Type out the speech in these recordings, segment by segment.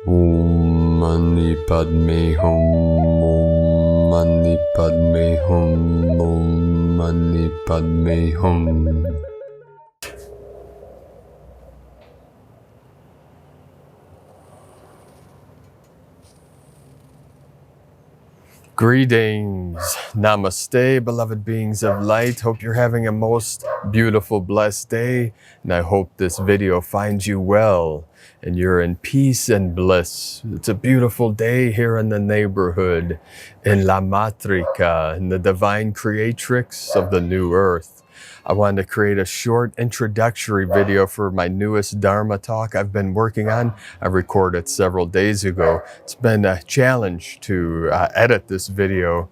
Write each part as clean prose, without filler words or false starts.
Om Mani Padme Hum. Om Mani Padme Hum. Om Mani Padme Hum. Greetings, namaste, beloved beings of light. Hope you're having a most beautiful, blessed day. And I hope this video finds you well and you're in peace and bliss. It's a beautiful day here in the neighborhood, in La Matrica, in the divine creatrix of the new earth. I wanted to create a short introductory video for my newest Dharma talk I've been working on. I recorded several days ago. It's been a challenge to edit this video,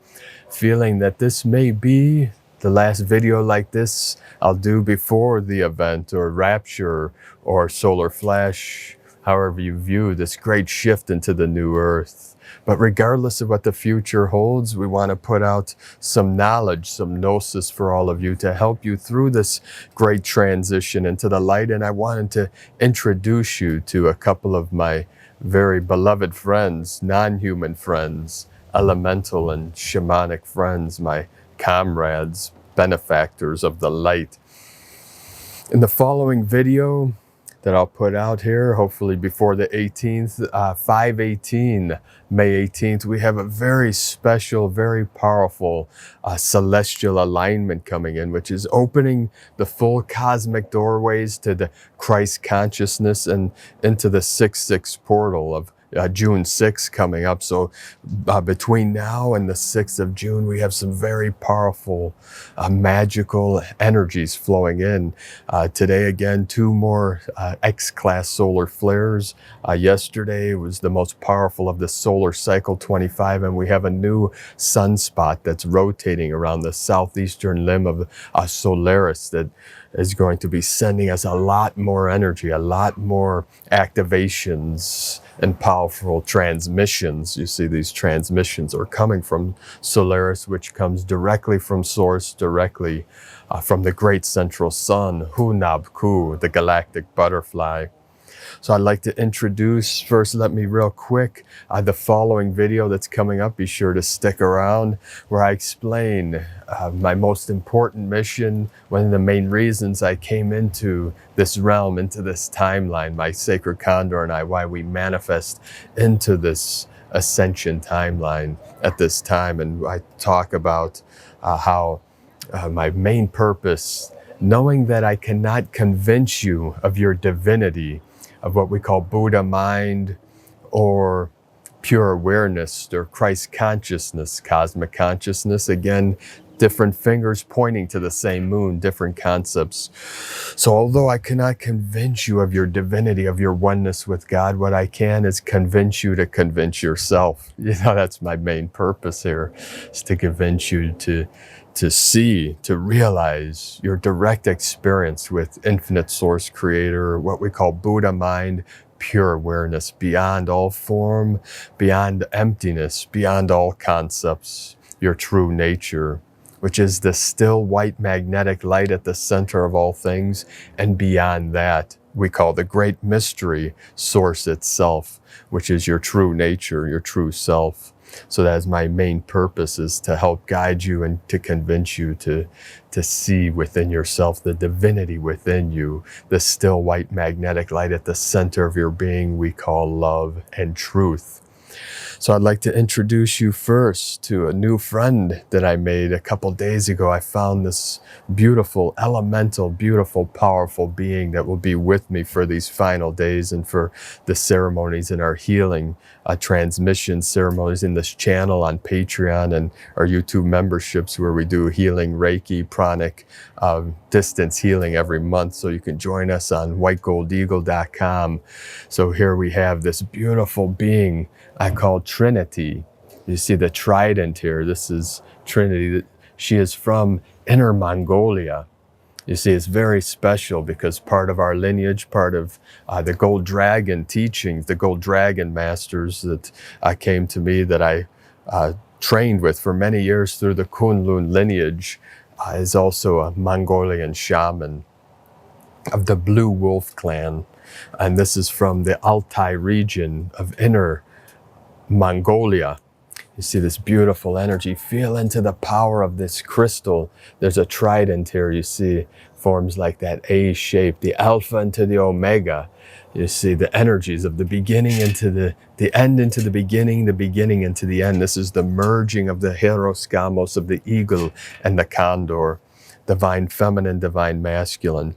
feeling that this may be the last video like this I'll do before the event or rapture or solar flash, however you view this great shift into the new earth. But regardless of what the future holds, we want to put out some knowledge, some gnosis for all of you to help you through this great transition into the light. And I wanted to introduce you to a couple of my very beloved friends, non-human friends, elemental and shamanic friends, my comrades, benefactors of the light. In the following video that I'll put out here, hopefully before the 18th, 5/18, May 18th, we have a very special, very powerful celestial alignment coming in, which is opening the full cosmic doorways to the Christ consciousness and into the 6/6 portal of June 6th coming up. So between now and the 6th of June, we have some very powerful magical energies flowing in. Today, again, 2 more X-class solar flares. Yesterday was the most powerful of the solar cycle 25, and we have a new sunspot that's rotating around the southeastern limb of Solaris that is going to be sending us a lot more energy, a lot more activations and powerful transmissions. You see, these transmissions are coming from Solaris, which comes directly from source, directly from the great central sun, Hunab-ku, the galactic butterfly. So I'd like to introduce, first let me real quick, the following video that's coming up. Be sure to stick around, where I explain my most important mission, one of the main reasons I came into this realm, into this timeline, my sacred condor and I, why we manifest into this ascension timeline at this time. And I talk about how my main purpose, knowing that I cannot convince you of your divinity, of what we call Buddha mind or pure awareness or Christ consciousness, cosmic consciousness. Again, different fingers pointing to the same moon, different concepts. So although I cannot convince you of your divinity, of your oneness with God, what I can is convince you to convince yourself. You know, that's my main purpose here, is to convince you to see, to realize your direct experience with infinite source creator, what we call Buddha mind, pure awareness, beyond all form, beyond emptiness, beyond all concepts, your true nature, which is the still white magnetic light at the center of all things. And beyond that, we call the great mystery, source itself, which is your true nature, your true self. So that is my main purpose, is to help guide you and to convince you to see within yourself the divinity within you, the still white magnetic light at the center of your being we call love and truth. So I'd like to introduce you first to a new friend that I made a couple days ago. I found this beautiful, elemental, beautiful, powerful being that will be with me for these final days and for the ceremonies in our healing transmission ceremonies in this channel on Patreon and our YouTube memberships, where we do healing, Reiki, pranic, distance healing every month. So you can join us on whitegoldeagle.com. So here we have this beautiful being I call Trinity. You see the trident here. This is Trinity. She is from Inner Mongolia. You see, it's very special because part of our lineage, part of the Gold Dragon teachings, the Gold Dragon masters that came to me, that I trained with for many years through the Kunlun lineage, is also a Mongolian shaman of the Blue Wolf clan. And this is from the Altai region of Inner Mongolia. You see this beautiful energy. Feel into the power of this crystal. There's a trident here, you see, forms like that A shape, the alpha into the omega. You see the energies of the beginning into the end into the beginning into the end. This is the merging of the Heros Gamos, of the eagle and the condor, divine feminine, divine masculine.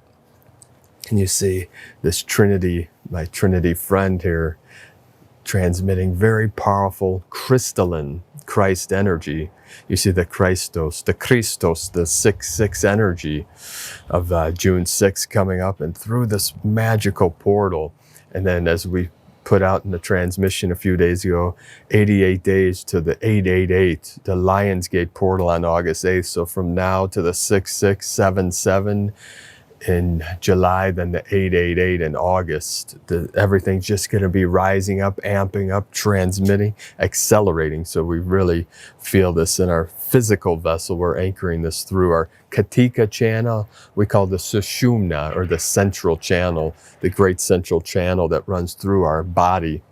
And you see this Trinity, my Trinity friend here, transmitting very powerful crystalline Christ energy. You see the Christos, the 6/6 energy of June 6th coming up, and through this magical portal. And then, as we put out in the transmission a few days ago, 88 days to the 888, the Lionsgate portal on August 8th. So from now to the 6677 in July, then the 888 in August. Everything's just going to be rising up, amping up, transmitting, accelerating. So we really feel this in our physical vessel. We're anchoring this through our Katika channel. We call the Sushumna, or the central channel, the great central channel that runs through our body.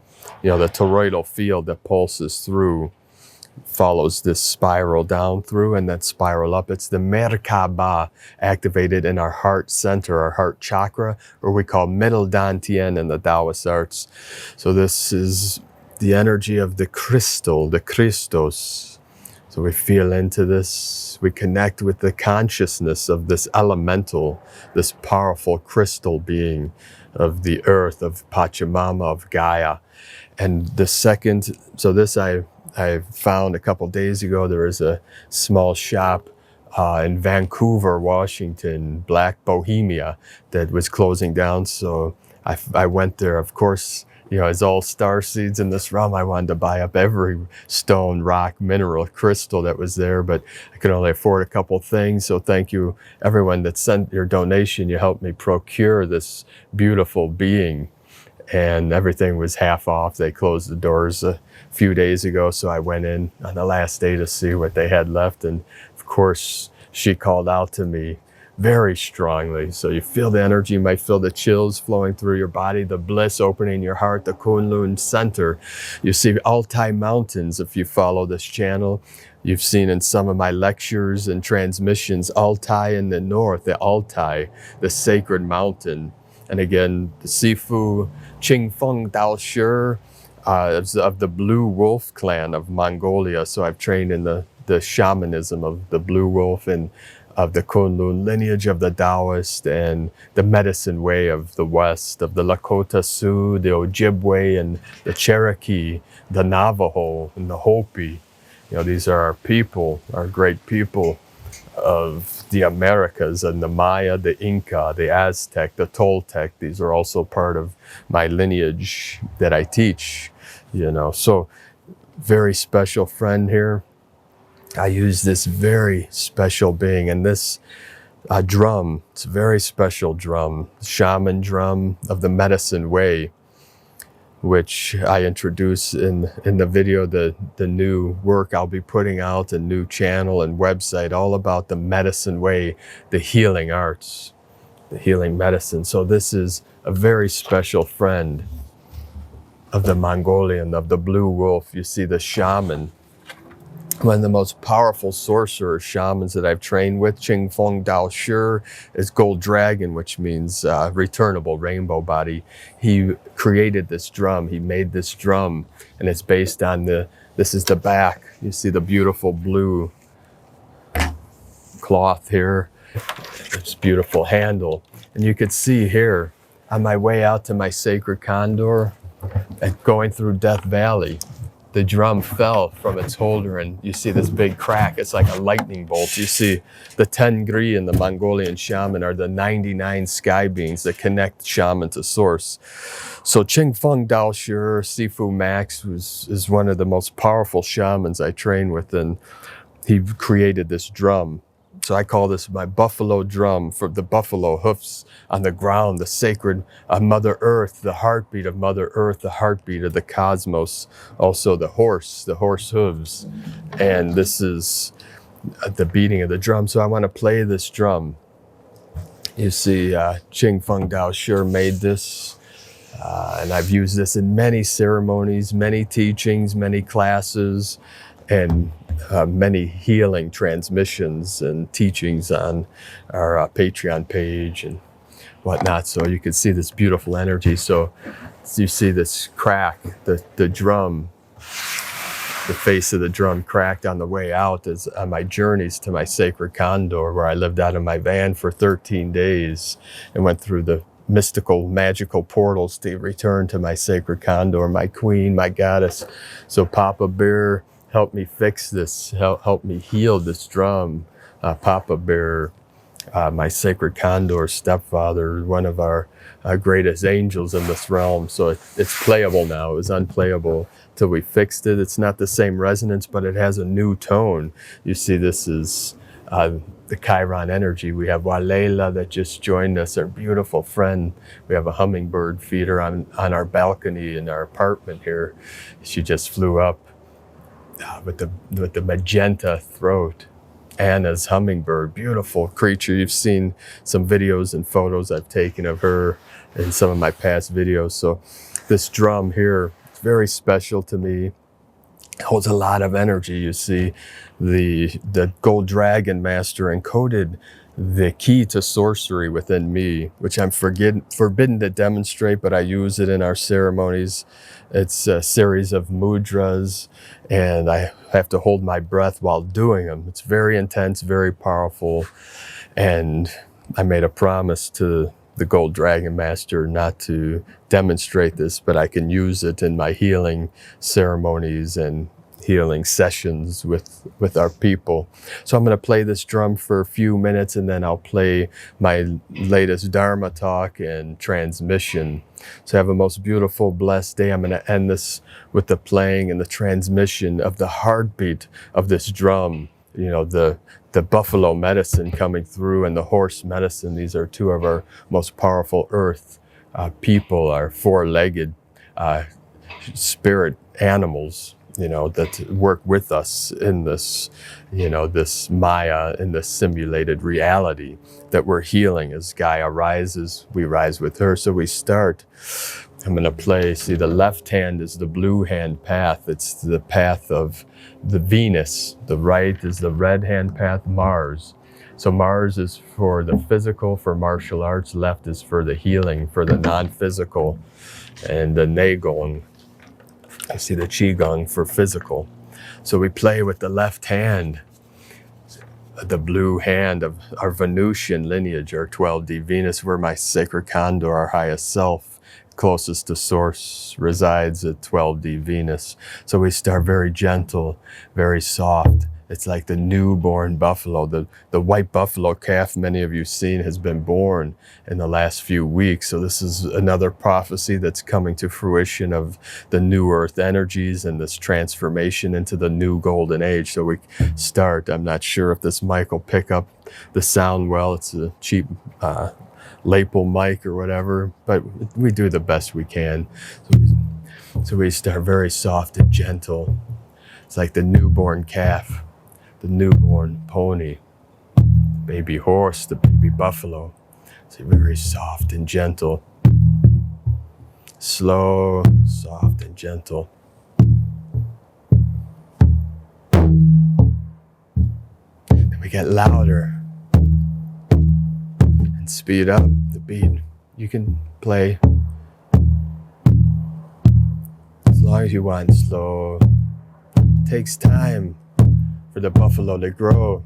You know, the toroidal field that pulses through, follows this spiral down through and then spiral up. It's the Merkaba activated in our heart center, our heart chakra, or we call middle dantian in the Taoist arts. So this is the energy of the crystal, the Christos. So we feel into this, we connect with the consciousness of this elemental, this powerful crystal being of the earth, of Pachamama, of Gaia. And the second, so this I found a couple days ago. There is a small shop in Vancouver, Washington, Black Bohemia, that was closing down. So I went there. Of course, you know, as all star seeds in this realm, I wanted to buy up every stone, rock, mineral, crystal that was there, but I could only afford a couple things. So thank you, everyone that sent your donation. You helped me procure this beautiful being. And everything was half off. They closed the doors a few days ago, so I went in on the last day to see what they had left. And of course, she called out to me very strongly. So you feel the energy, you might feel the chills flowing through your body, the bliss opening your heart, the Kunlun center. You see Altai Mountains if you follow this channel. You've seen in some of my lectures and transmissions, Altai in the north, the Altai, the sacred mountain. And again, the Sifu Qingfeng Dao Shi of the Blue Wolf clan of Mongolia. So I've trained in the shamanism of the Blue Wolf and of the Kunlun lineage of the Taoist, and the medicine way of the West, of the Lakota Sioux, the Ojibwe, and the Cherokee, the Navajo, and the Hopi. You know, these are our people, our great people of the Americas, and the Maya, the Inca, the Aztec, the Toltec. These are also part of my lineage that I teach, you know. So very special friend here. I use this very special being, and this drum, it's a very special drum, shaman drum of the medicine way, which I introduce in the video, the new work I'll be putting out, a new channel and website, all about the medicine way, the healing arts, the healing medicine. So this is a very special friend of the Mongolian, of the Blue Wolf. You see the shaman, one of the most powerful sorcerer shamans that I've trained with, Qingfeng Dao Shi, is Gold Dragon, which means returnable rainbow body. He created this drum. He made this drum, and it's based on this is the back. You see the beautiful blue cloth here. This beautiful handle. And you could see here, on my way out to my sacred condor, going through Death Valley, the drum fell from its holder, and you see this big crack. It's like a lightning bolt. You see the Tengri and the Mongolian shaman are the 99 sky beings that connect shaman to source. So Qingfeng Dao Shi, Sifu Max, is one of the most powerful shamans I train with, and he created this drum. So I call this my buffalo drum, for the buffalo hoofs on the ground, the sacred Mother Earth, the heartbeat of Mother Earth, the heartbeat of the cosmos, also the horse hooves. And this is the beating of the drum. So I want to play this drum. You see, Qingfeng Dao Shi made this And I've used this in many ceremonies, many teachings, many classes, and many healing transmissions and teachings on our Patreon page and whatnot. So you can see this beautiful energy. So you see this crack, the drum, the face of the drum cracked on the way out as on my journeys to my sacred condor, where I lived out of my van for 13 days and went through the mystical, magical portals to return to my sacred condor, my queen, my goddess. So Papa Bear helped me fix this, help me heal this drum. Papa Bear, my sacred condor stepfather, one of our greatest angels in this realm. So it's playable now. It was unplayable till we fixed it. It's not the same resonance, but it has a new tone. You see, this is the Chiron energy. We have Walela that just joined us, our beautiful friend. We have a hummingbird feeder on our balcony in our apartment here. She just flew up with the magenta throat. Anna's hummingbird, beautiful creature. You've seen some videos and photos I've taken of her in some of my past videos. So this drum here, it's very special to me. It holds a lot of energy. You see, the gold dragon master encoded the key to sorcery within me, which I'm forbidden to demonstrate, but I use it in our ceremonies. It's a series of mudras, and I have to hold my breath while doing them. It's very intense, very powerful, and I made a promise to the Gold Dragon Master not to demonstrate this, but I can use it in my healing ceremonies and healing sessions with our people. So I'm going to play this drum for a few minutes, and then I'll play my latest Dharma talk and transmission. So have a most beautiful, blessed day. I'm going to end this with the playing and the transmission of the heartbeat of this drum. You know, the buffalo medicine coming through and the horse medicine. These are two of our most powerful earth people, our four-legged spirit animals, you know, that work with us in this, you know, this Maya, in this simulated reality that we're healing. As Gaia rises, we rise with her. So we start. I'm going to play. See, the left hand is the blue hand path. It's the path of the Venus. The right is the red hand path, Mars. So Mars is for the physical, for martial arts. Left is for the healing, for the non-physical. And the Neigong, I see the Qigong for physical. So we play with the left hand, the blue hand of our Venusian lineage, our 12D Venus. We're my sacred condor, our highest self, closest to source, resides at 12D Venus. So we start very gentle, very soft. It's like the newborn buffalo. The white buffalo calf many of you seen has been born in the last few weeks. So this is another prophecy that's coming to fruition of the new earth energies and this transformation into the new golden age. So we start. I'm not sure if this mic will pick up the sound well. It's a cheap lapel mic or whatever, but we do the best we can. So we start very soft and gentle. It's like the newborn calf, the newborn pony, the baby horse, the baby buffalo. So very soft and gentle. Slow, soft and gentle. Then we get louder and speed up the beat. You can play as long as you want, slow. It takes time for the buffalo to grow,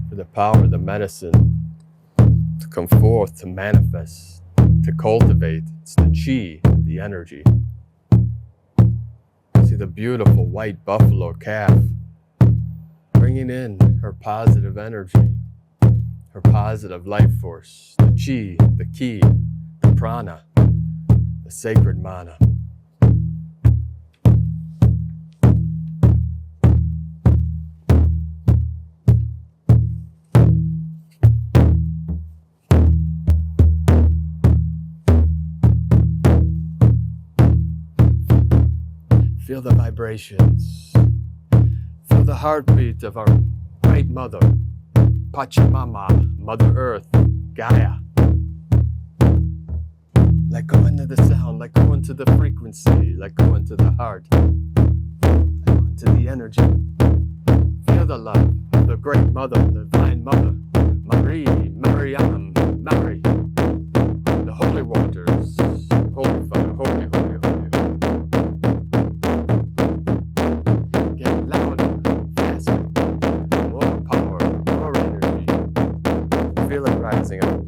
for the power of the medicine to come forth, to manifest, to cultivate. It's the chi, the energy. See the beautiful white buffalo calf bringing in her positive energy, her positive life force, the chi, the ki, the prana, the sacred mana. Feel the vibrations. Feel the heartbeat of our great mother, Pachamama, Mother Earth, Gaia. Let go into the sound, let go into the frequency, let go into the heart, let go into the energy. Feel the love of the great mother, the divine mother, Marie, Mariam, Mary, the holy waters, holy fire, holy, holy, holy, holy. Get louder, faster, more power, more energy. Feel it rising up.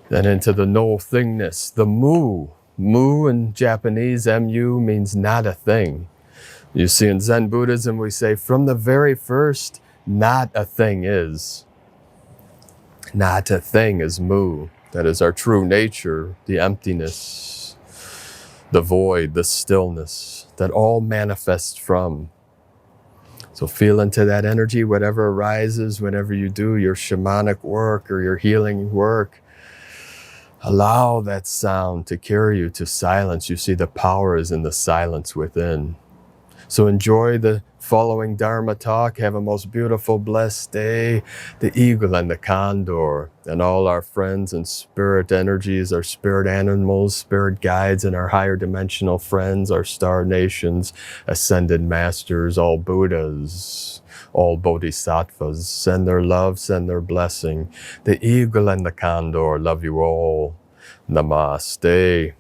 Then into the no thingness, the mu. Mu in Japanese, mu, means not a thing. You see, in Zen Buddhism, we say from the very first, not a thing is. Not a thing is mu. That is our true nature, the emptiness, the void, the stillness that all manifests from. So feel into that energy, whatever arises, whenever you do your shamanic work or your healing work. Allow that sound to carry you to silence. You see the power is in the silence within. So enjoy the following Dharma talk. Have a most beautiful, blessed day. The eagle and the condor and all our friends and spirit energies, our spirit animals, spirit guides, and our higher dimensional friends, our star nations, ascended masters, all Buddhas, all bodhisattvas, send their love, send their blessing. The eagle and the condor love you all. Namaste.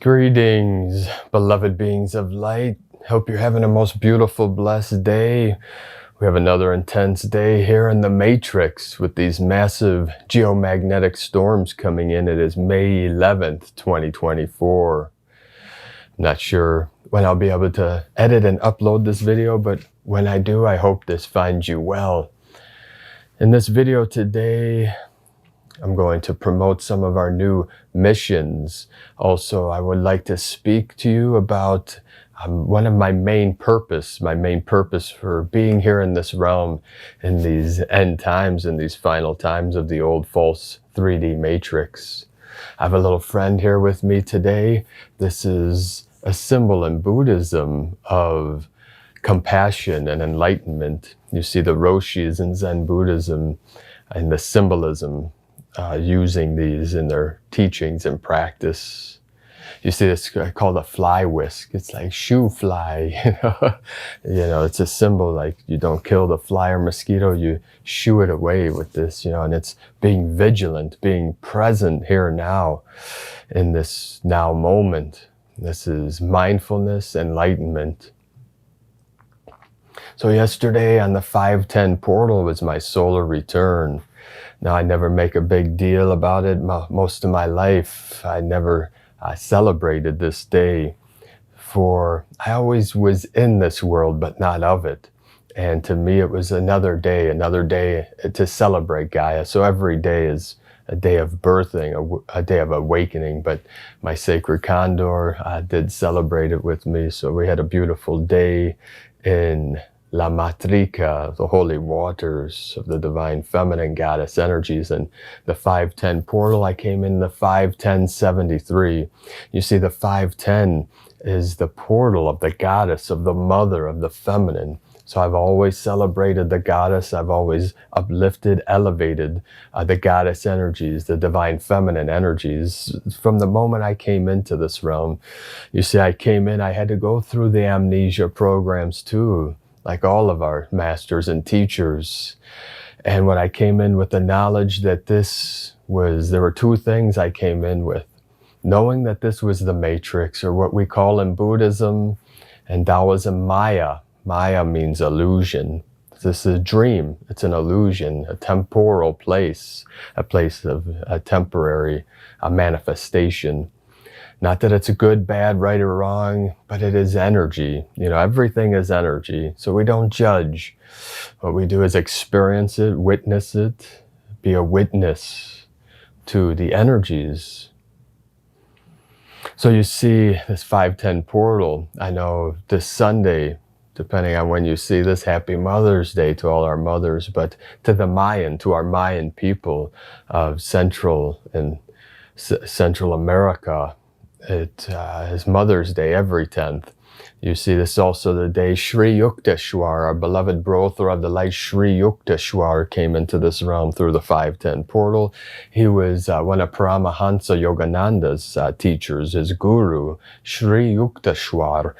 Greetings, beloved beings of light. Hope you're having a most beautiful, blessed day. We have another intense day here in the Matrix with these massive geomagnetic storms coming in. It is May 11th, 2024. I'm not sure when I'll be able to edit and upload this video, but when I do, I hope this finds you well. In this video today, I'm going to promote some of our new missions. Also, I would like to speak to you about one of my main purpose for being here in this realm in these end times, in these final times of the old false 3D matrix. I have a little friend here with me today. This is a symbol in Buddhism of compassion and enlightenment. You see the Roshis in Zen Buddhism and the symbolism using these in their teachings and practice. You see this called a fly whisk. It's like shoo fly, you know, it's a symbol like you don't kill the fly or mosquito, you shoo it away with this, and it's being vigilant, being present here now in this now moment. This is mindfulness, enlightenment. So yesterday on the 510 portal was my solar return. Now, I never make a big deal about it. Most of my life, I never celebrated this day, for I always was in this world, but not of it. And to me, it was another day to celebrate Gaia. So every day is a day of birthing, a day of awakening. But my sacred condor did celebrate it with me. So we had a beautiful day in La Matrika, the holy waters of the divine feminine goddess energies, and the 510 portal. I came in the 51073. You see, the 510 is the portal of the goddess, of the mother, of the feminine. So I've always celebrated the goddess. I've always uplifted, elevated the goddess energies, the divine feminine energies. From the moment I came into this realm, you see, I came in, I had to go through the amnesia programs too, like all of our masters and teachers. And when I came in with the knowledge that there were two things I came in with. Knowing that this was the matrix, or what we call in Buddhism and Taoism Maya. Maya means illusion. This is a dream. It's an illusion, a temporal place, a place of a temporary manifestation. Not that it's a good, bad, right or wrong, but it is energy. Everything is energy. So we don't judge. What we do is experience it, witness it, be a witness to the energies. So you see this 510 portal. I know this Sunday, depending on when you see this, Happy Mother's Day to all our mothers, but to our Mayan people of Central America, it is Mother's Day every 10th. You see this also the day Sri Yukteswar, our beloved brother of the light, Sri Yukteswar, came into this realm through the 510 portal. He was one of Paramahansa Yogananda's teachers, his guru. Sri Yukteswar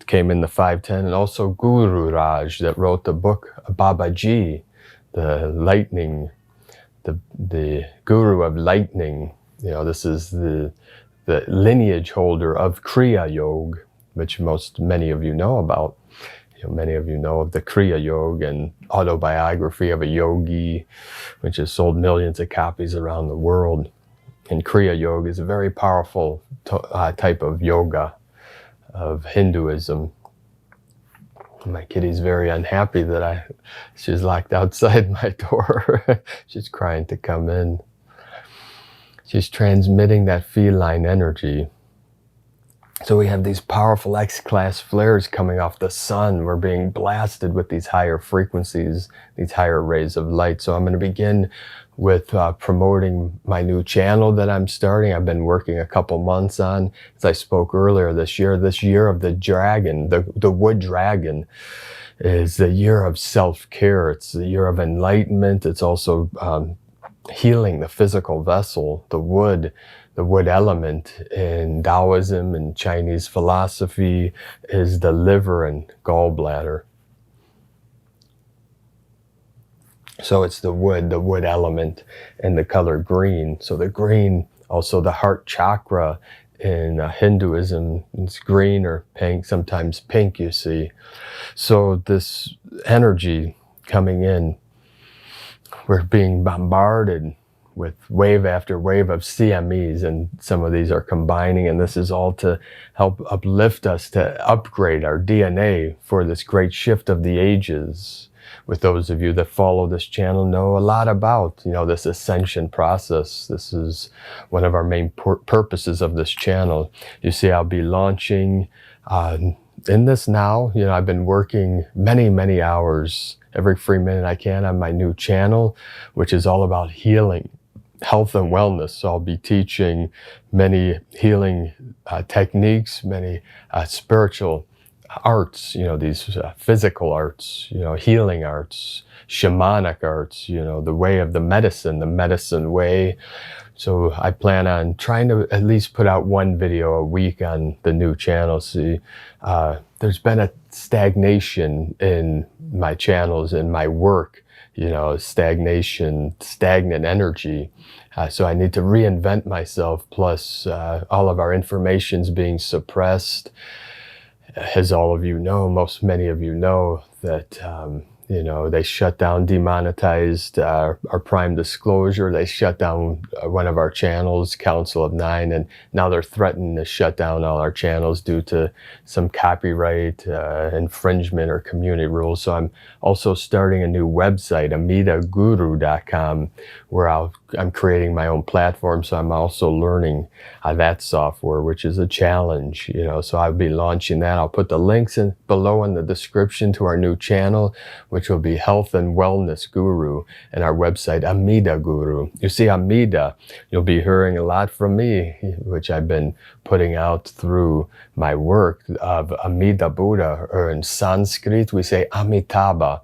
came in the 510, and also Guru Raj that wrote the book Babaji, the lightning, the guru of lightning. This is the lineage holder of Kriya Yoga, which many of you know about. Many of you know of the Kriya Yoga and autobiography of a yogi, which has sold millions of copies around the world. And Kriya Yoga is a very powerful type of yoga of Hinduism. My kitty's very unhappy that she's locked outside my door. She's crying to come in. She's transmitting that feline energy. So we have these powerful X-class flares coming off the sun. We're being blasted with these higher frequencies, these higher rays of light. So I'm going to begin with promoting my new channel that I'm starting. I've been working a couple months on, as I spoke earlier, this year of the dragon, the wood dragon, is the year of self-care. It's the year of enlightenment. It's also healing the physical vessel, the wood element in Taoism and Chinese philosophy is the liver and gallbladder. So it's the wood element and the color green. So the green, also the heart chakra, In Hinduism, it's green or pink, sometimes pink, you see. So this energy coming in, we're being bombarded with wave after wave of CMEs, and some of these are combining, and this is all to help uplift us, to upgrade our DNA for this great shift of the ages. With those of you that follow this channel know a lot about, this ascension process. This is one of our main purposes of this channel. You see, I'll be launching in this now. I've been working many hours, every free minute I can, on my new channel, which is all about healing, health and wellness. So I'll be teaching many healing techniques, many spiritual arts, these physical arts, healing arts, shamanic arts, the way of the medicine way. So I plan on trying to at least put out one video a week on the new channel. See, there's been a stagnation in my channels, in my work, stagnant energy. So I need to reinvent myself, plus all of our information's being suppressed. As all of you know, many of you know, that they shut down, demonetized our Prime Disclosure. They shut down one of our channels, Council of Nine, and now they're threatening to shut down all our channels due to some copyright infringement or community rules. So I'm also starting a new website, amidaguru.com, where I'm creating my own platform. So I'm also learning that software, which is a challenge, so I'll be launching that. I'll put the links below in the description to our new channel, which will be Health and Wellness Guru, and our website, Amida Guru. You see, Amida, you'll be hearing a lot from me, which I've been putting out through my work of Amida Buddha, or in Sanskrit, we say Amitabha,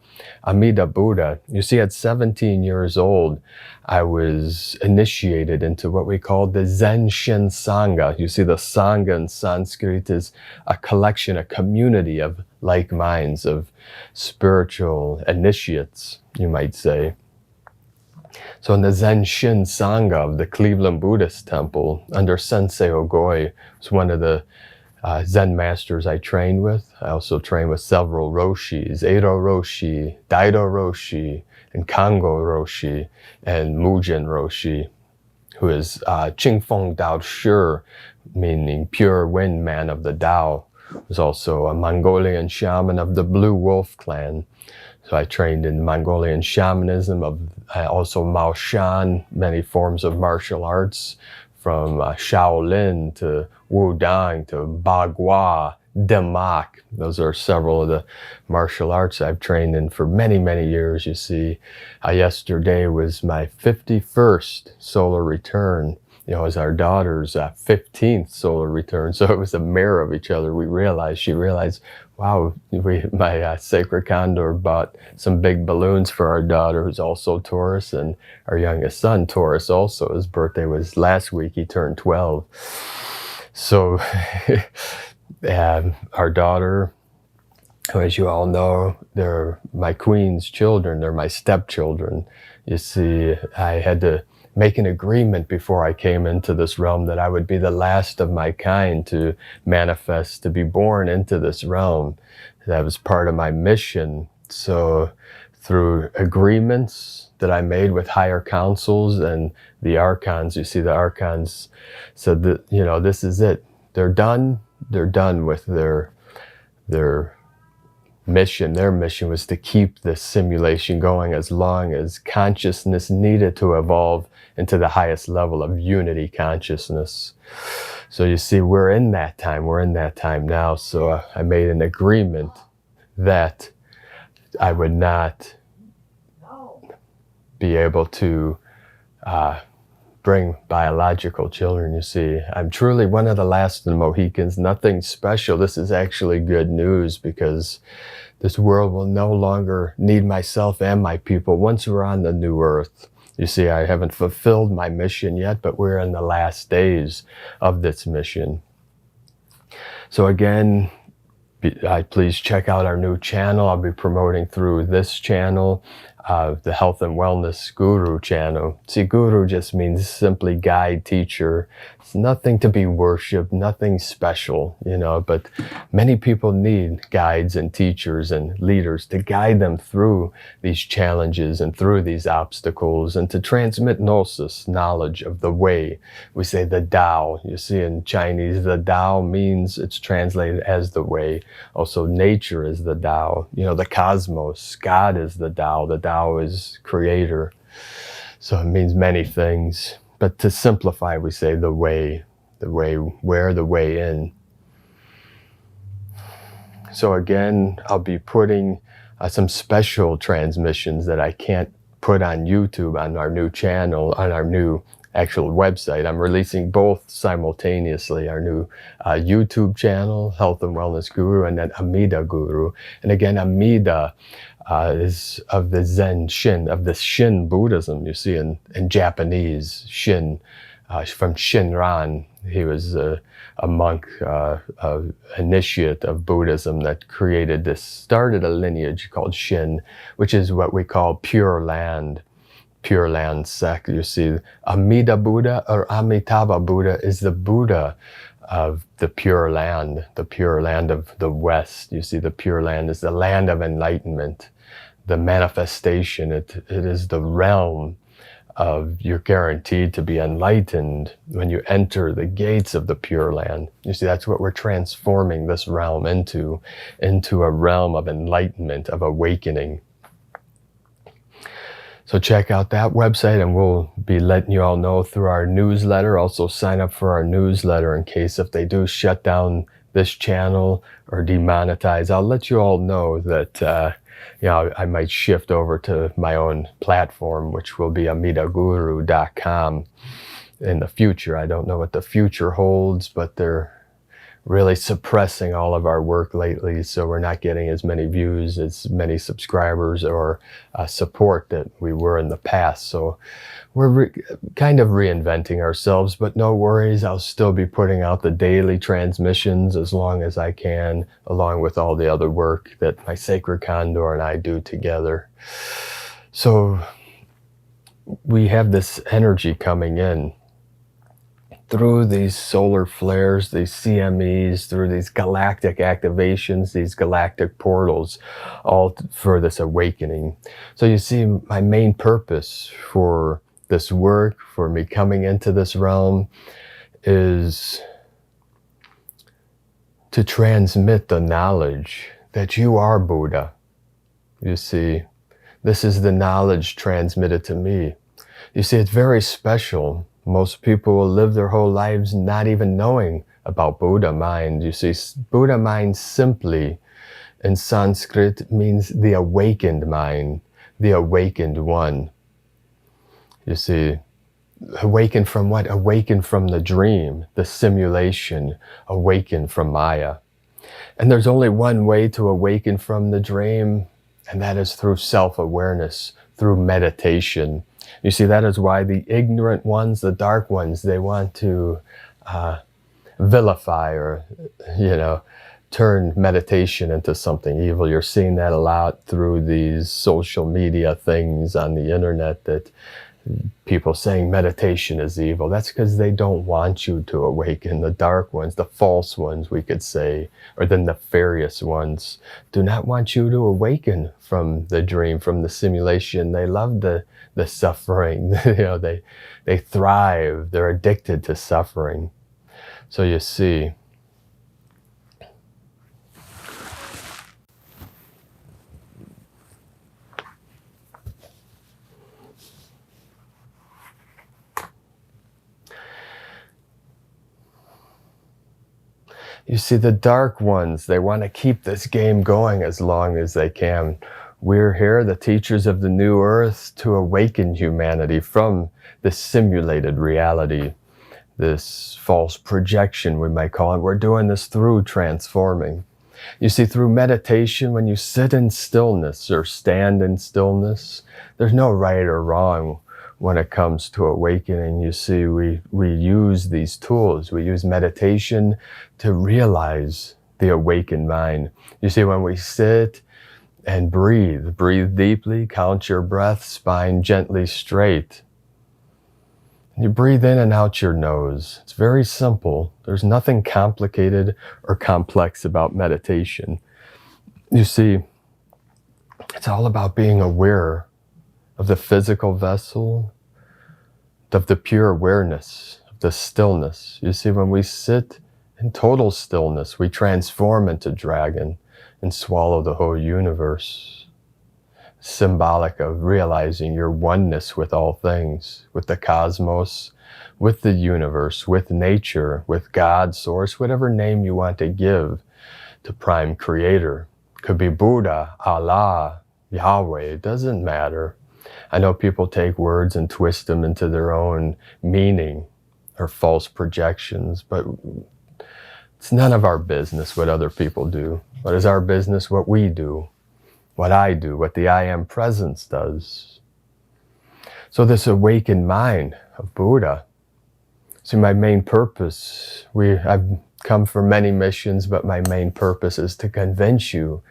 Amida Buddha. You see, at 17 years old, I was initiated into what we call the Ascension Sangha. You see, the Sangha in Sanskrit is a collection, a community of like minds, of spiritual initiates, you might say. So in the Ascension Sangha of the Cleveland Buddhist Temple, under Sensei Ogoi, who's one of the Zen masters I trained with. I also trained with several Roshis, Edo Roshi, Daido Roshi, and Kango Roshi, and Mujin Roshi, who is Qingfeng Dao Shi, meaning pure wind man of the Tao. Was also a Mongolian shaman of the Blue Wolf clan. So I trained in Mongolian shamanism, also Mao Shan, many forms of martial arts, from Shaolin to Wudang to Bagua, Demak. Those are several of the martial arts I've trained in for many years, you see. Yesterday was my 51st solar return. As our daughter's 15th solar return. So it was a mirror of each other. She realized, wow, my sacred condor bought some big balloons for our daughter, who's also Taurus, and our youngest son, Taurus, also. His birthday was last week. He turned 12. So our daughter, who, as you all know, they're my queen's children. They're my stepchildren. You see, I had to make an agreement before I came into this realm that I would be the last of my kind to manifest, to be born into this realm. That was part of my mission. So through agreements that I made with higher councils and the archons, you see, the archons said that, this is it. They're done with their mission. Their mission was to keep this simulation going as long as consciousness needed to evolve into the highest level of unity consciousness. So you see, we're in that time now. So I made an agreement that I would not be able to bring biological children, you see. I'm truly one of the last of the Mohicans, nothing special. This is actually good news, because this world will no longer need myself and my people once we're on the new earth. You see, I haven't fulfilled my mission yet, but we're in the last days of this mission. So again, please check out our new channel. I'll be promoting through this channel. the Health and Wellness Guru channel. See, guru just means simply guide, teacher. It's nothing to be worshipped, nothing special, you know, but many people need guides and teachers and leaders to guide them through these challenges and through these obstacles, and to transmit gnosis, knowledge of the way. We say the Tao. You see, in Chinese, the Tao means, it's translated as the way. Also, nature is the Tao. You know, the cosmos, God is the Tao. The Tao is creator. So it means many things. But to simplify, we say the way where, the way in. So again, I'll be putting some special transmissions that I can't put on YouTube on our new channel, on our new actual website. I'm releasing both simultaneously, our new YouTube channel, Health and Wellness Guru, and then Amida Guru. And again, Amida is of the Zen Shin, of the Shin Buddhism. You see in Japanese, Shin, from Shinran. He was a monk, initiate of Buddhism that started a lineage called Shin, which is what we call Pure Land sect. You see, Amida Buddha or Amitabha Buddha is the Buddha of the Pure Land of the West. You see, the Pure Land is the land of enlightenment, the manifestation. It is the realm of you're guaranteed to be enlightened when you enter the gates of the Pure Land. You see, that's what we're transforming this realm into a realm of enlightenment, of awakening. So check out that website, and we'll be letting you all know through our newsletter. Also sign up for our newsletter in case if they do shut down this channel or demonetize. I'll let you all know that I might shift over to my own platform, which will be amidaguru.com in the future. I don't know what the future holds, but they're really suppressing all of our work lately, so we're not getting as many views, as many subscribers, or support that we were in the past. So we're kind of reinventing ourselves, but no worries. I'll still be putting out the daily transmissions as long as I can, along with all the other work that my Sacred Condor and I do together. So we have this energy coming in through these solar flares, these CMEs, through these galactic activations, these galactic portals, all for this awakening. So you see, my main purpose for this work, for me coming into this realm, is to transmit the knowledge that you are Buddha. You see, this is the knowledge transmitted to me. You see, it's very special. Most people will live their whole lives not even knowing about Buddha mind. You see, Buddha mind simply in Sanskrit means the awakened mind, the awakened one. You see, awakened from what? Awakened from the dream, the simulation, awakened from Maya. And there's only one way to awaken from the dream, and that is through self-awareness, through meditation. You see, that is why the ignorant ones, the dark ones, they want to vilify or, turn meditation into something evil. You're seeing that a lot through these social media things on the internet, that people saying meditation is evil. That's because they don't want you to awaken. The dark ones, the false ones, we could say, or the nefarious ones, do not want you to awaken from the dream, from the simulation. They love the suffering. They thrive. They're addicted to suffering. So you see, the dark ones, they want to keep this game going as long as they can. We're here, the teachers of the new earth, to awaken humanity from this simulated reality, this false projection, we might call it. We're doing this through transforming. You see, through meditation, when you sit in stillness or stand in stillness, there's no right or wrong when it comes to awakening. You see, we use these tools. We use meditation to realize the awakened mind. You see, when we sit And breathe. Breathe deeply, count your breath, spine gently straight. You breathe in and out your nose. It's very simple. There's nothing complicated or complex about meditation. You see, it's all about being aware of the physical vessel, of the pure awareness, of the stillness. You see, when we sit in total stillness, we transform into dragon and swallow the whole universe. Symbolic of realizing your oneness with all things, with the cosmos, with the universe, with nature, with God, source, whatever name you want to give to Prime Creator. Could be Buddha, Allah, Yahweh, it doesn't matter. I know people take words and twist them into their own meaning or false projections, but it's none of our business what other people do. What is our business? What we do, what I do, what the I Am Presence does. So this awakened mind of Buddha. See, my main purpose, I've come for many missions, but my main purpose is to convince you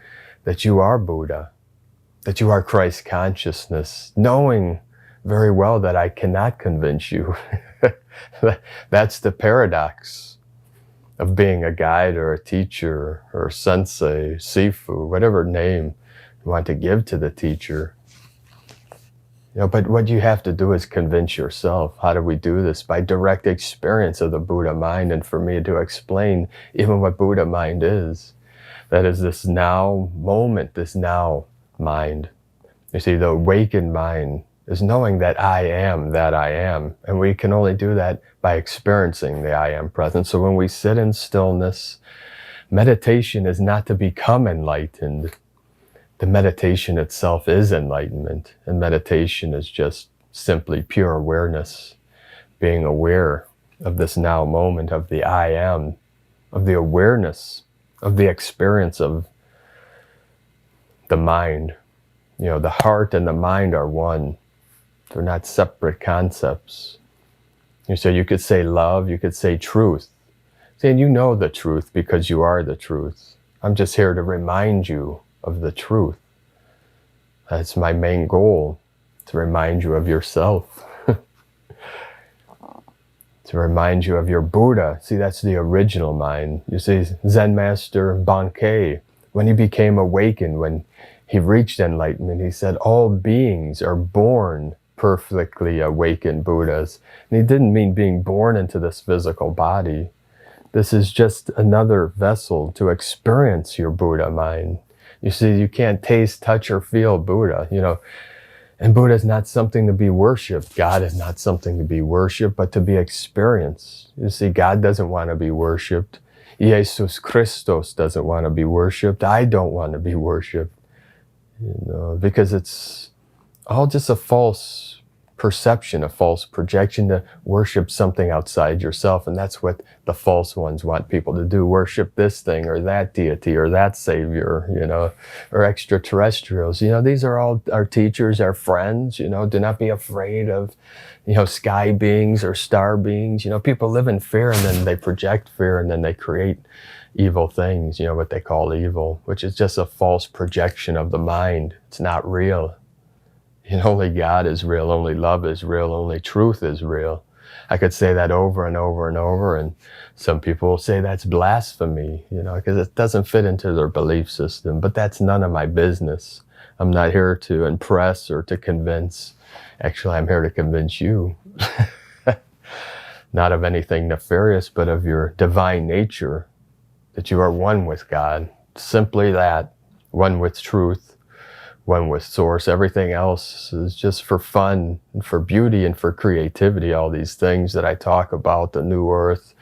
that you are Buddha, that you are Christ consciousness, knowing very well that I cannot convince you. That's the paradox of being a guide or a teacher or a sensei, sifu, whatever name you want to give to the teacher. But what you have to do is convince yourself. How do we do this? By direct experience of the Buddha mind. And for me to explain even what Buddha mind is, that is this now moment, this now mind. You see, the awakened mind is knowing that I am that I am. And we can only do that by experiencing the I Am presence. So when we sit in stillness, meditation is not to become enlightened. The meditation itself is enlightenment. And meditation is just simply pure awareness, being aware of this now moment of the I Am, of the awareness, of the experience of the mind. The heart and the mind are one. They're not separate concepts. So you could say love, you could say truth. See, and you know the truth because you are the truth. I'm just here to remind you of the truth. That's my main goal, to remind you of yourself. To remind you of your Buddha. See, that's the original mind. You see, Zen Master Bankei, when he became awakened, when he reached enlightenment, he said, all beings are born perfectly awakened Buddhas. And he didn't mean being born into this physical body. This is just another vessel to experience your Buddha mind. You see, you can't taste, touch, or feel Buddha, And Buddha is not something to be worshipped. God is not something to be worshipped, but to be experienced. You see, God doesn't want to be worshipped. Jesus Christos doesn't want to be worshipped. I don't want to be worshipped. Because it's all just a false perception, a false projection to worship something outside yourself. And that's what the false ones want people to do. Worship this thing or that deity or that savior, or extraterrestrials. These are all our teachers, our friends, do not be afraid of, sky beings or star beings. People live in fear and then they project fear and then they create evil things, what they call evil, which is just a false projection of the mind. It's not real. Only God is real, only love is real, only truth is real. I could say that over and over and over, and some people will say that's blasphemy, because it doesn't fit into their belief system, but that's none of my business. I'm not here to impress or to convince. Actually, I'm here to convince you. Not of anything nefarious, but of your divine nature, that you are one with God. Simply that, one with truth, one with source. Everything else is just for fun and for beauty and for creativity. All these things that I talk about, the new earth,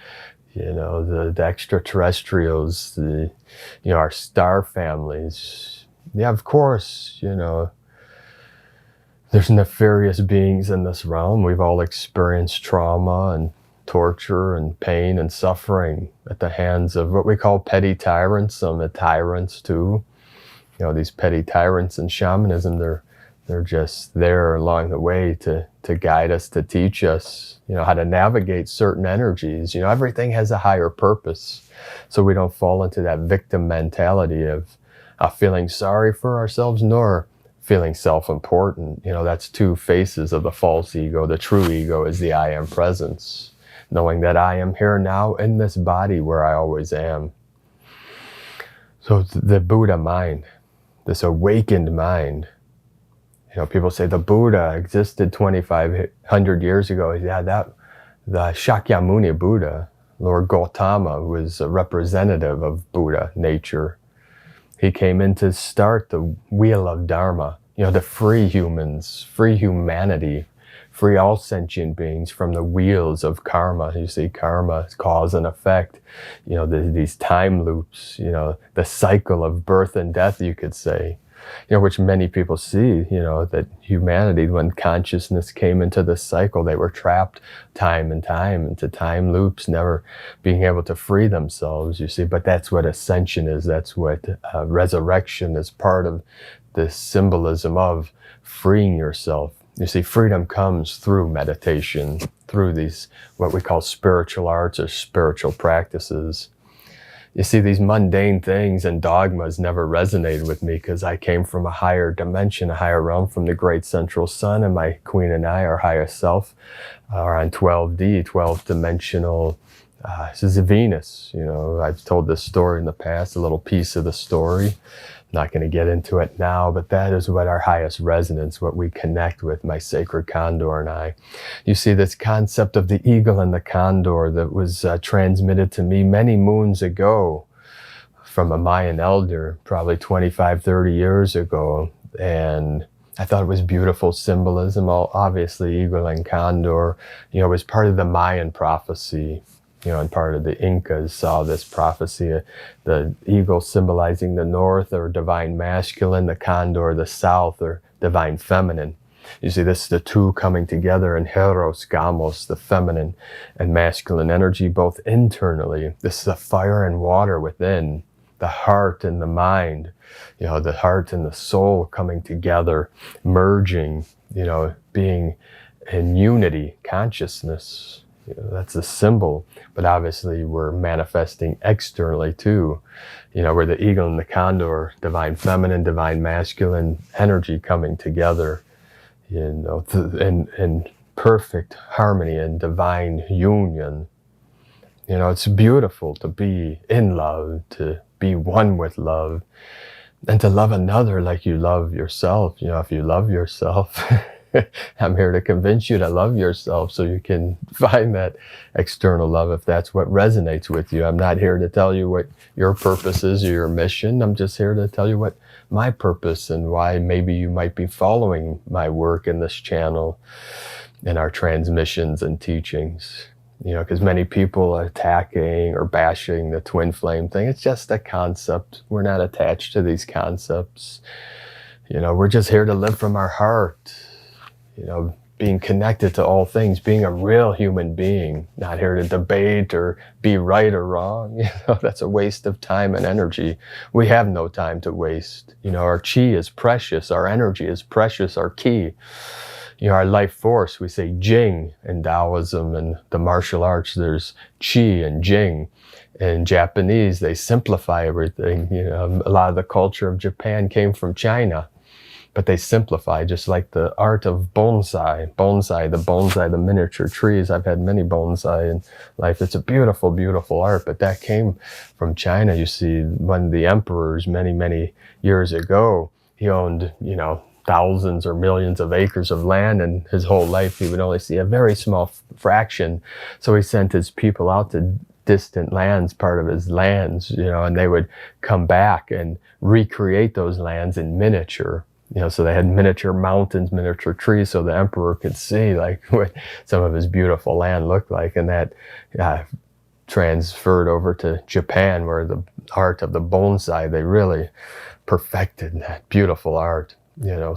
the extraterrestrials, our star families. Yeah, of course, there's nefarious beings in this realm. We've all experienced trauma and torture and pain and suffering at the hands of what we call petty tyrants. Some are tyrants too. These petty tyrants in shamanism, they're just there along the way to guide us, to teach us, how to navigate certain energies. Everything has a higher purpose. So we don't fall into that victim mentality of, feeling sorry for ourselves, nor feeling self-important. That's two faces of the false ego. The true ego is the I am presence, knowing that I am here now in this body where I always am. So the Buddha mind, this awakened mind, people say the Buddha existed 2,500 years ago. Yeah, the Shakyamuni Buddha, Lord Gautama, was a representative of Buddha nature. He came in to start the wheel of Dharma, to free humans, free humanity, free all sentient beings from the wheels of karma. You see, karma is cause and effect. These time loops, the cycle of birth and death, you could say, which many people see, that humanity, when consciousness came into this cycle, they were trapped time and time into time loops, never being able to free themselves, you see. But that's what ascension is. That's what resurrection is, part of this symbolism of freeing yourself. You see, freedom comes through meditation, through these, what we call spiritual arts or spiritual practices. You see, these mundane things and dogmas never resonated with me because I came from a higher dimension, a higher realm, from the great central sun, and my queen and I, our highest self, are on 12D, 12th dimensional. This is Venus. I've told this story in the past, a little piece of the story. Not going to get into it now, but that is what our highest resonance, what we connect with, my sacred condor and I. You see, this concept of the eagle and the condor that was transmitted to me many moons ago from a Mayan elder, probably 25, 30 years ago. And I thought it was beautiful symbolism. Obviously, eagle and condor, was part of the Mayan prophecy. And part of the Incas saw this prophecy, the eagle symbolizing the north or divine masculine, the condor, the south, or divine feminine. You see, this is the two coming together in Heros, Gamos, the feminine and masculine energy, both internally. This is the fire and water within, the heart and the mind, the heart and the soul coming together, merging, being in unity, consciousness. That's a symbol, but obviously we're manifesting externally too. We're the eagle and the condor, divine feminine, divine masculine energy coming together, in perfect harmony and divine union. It's beautiful to be in love, to be one with love, and to love another like you love yourself. If you love yourself, I'm here to convince you to love yourself so you can find that external love if that's what resonates with you. I'm not here to tell you what your purpose is or your mission. I'm just here to tell you what my purpose and why maybe you might be following my work in this channel, in our transmissions and teachings. Because many people are attacking or bashing the twin flame thing. It's just a concept. We're not attached to these concepts. We're just here to live from our heart. Being connected to all things, being a real human being, not here to debate or be right or wrong. That's a waste of time and energy. We have no time to waste. Our chi is precious. Our energy is precious. Our ki, our life force, we say Jing in Taoism and the martial arts, there's Qi and Jing. In Japanese, they simplify everything. A lot of the culture of Japan came from China. But they simplify, just like the art of bonsai. The miniature trees. I've had many bonsai in life. It's a beautiful, beautiful art, but that came from China. You see, one of the emperors many, many years ago, he owned, thousands or millions of acres of land, and his whole life he would only see a very small fraction. So he sent his people out to distant lands, part of his lands, and they would come back and recreate those lands in miniature. So they had miniature mountains, miniature trees, so the emperor could see like what some of his beautiful land looked like. And that transferred over to Japan, where the art of the bonsai, they really perfected that beautiful art. The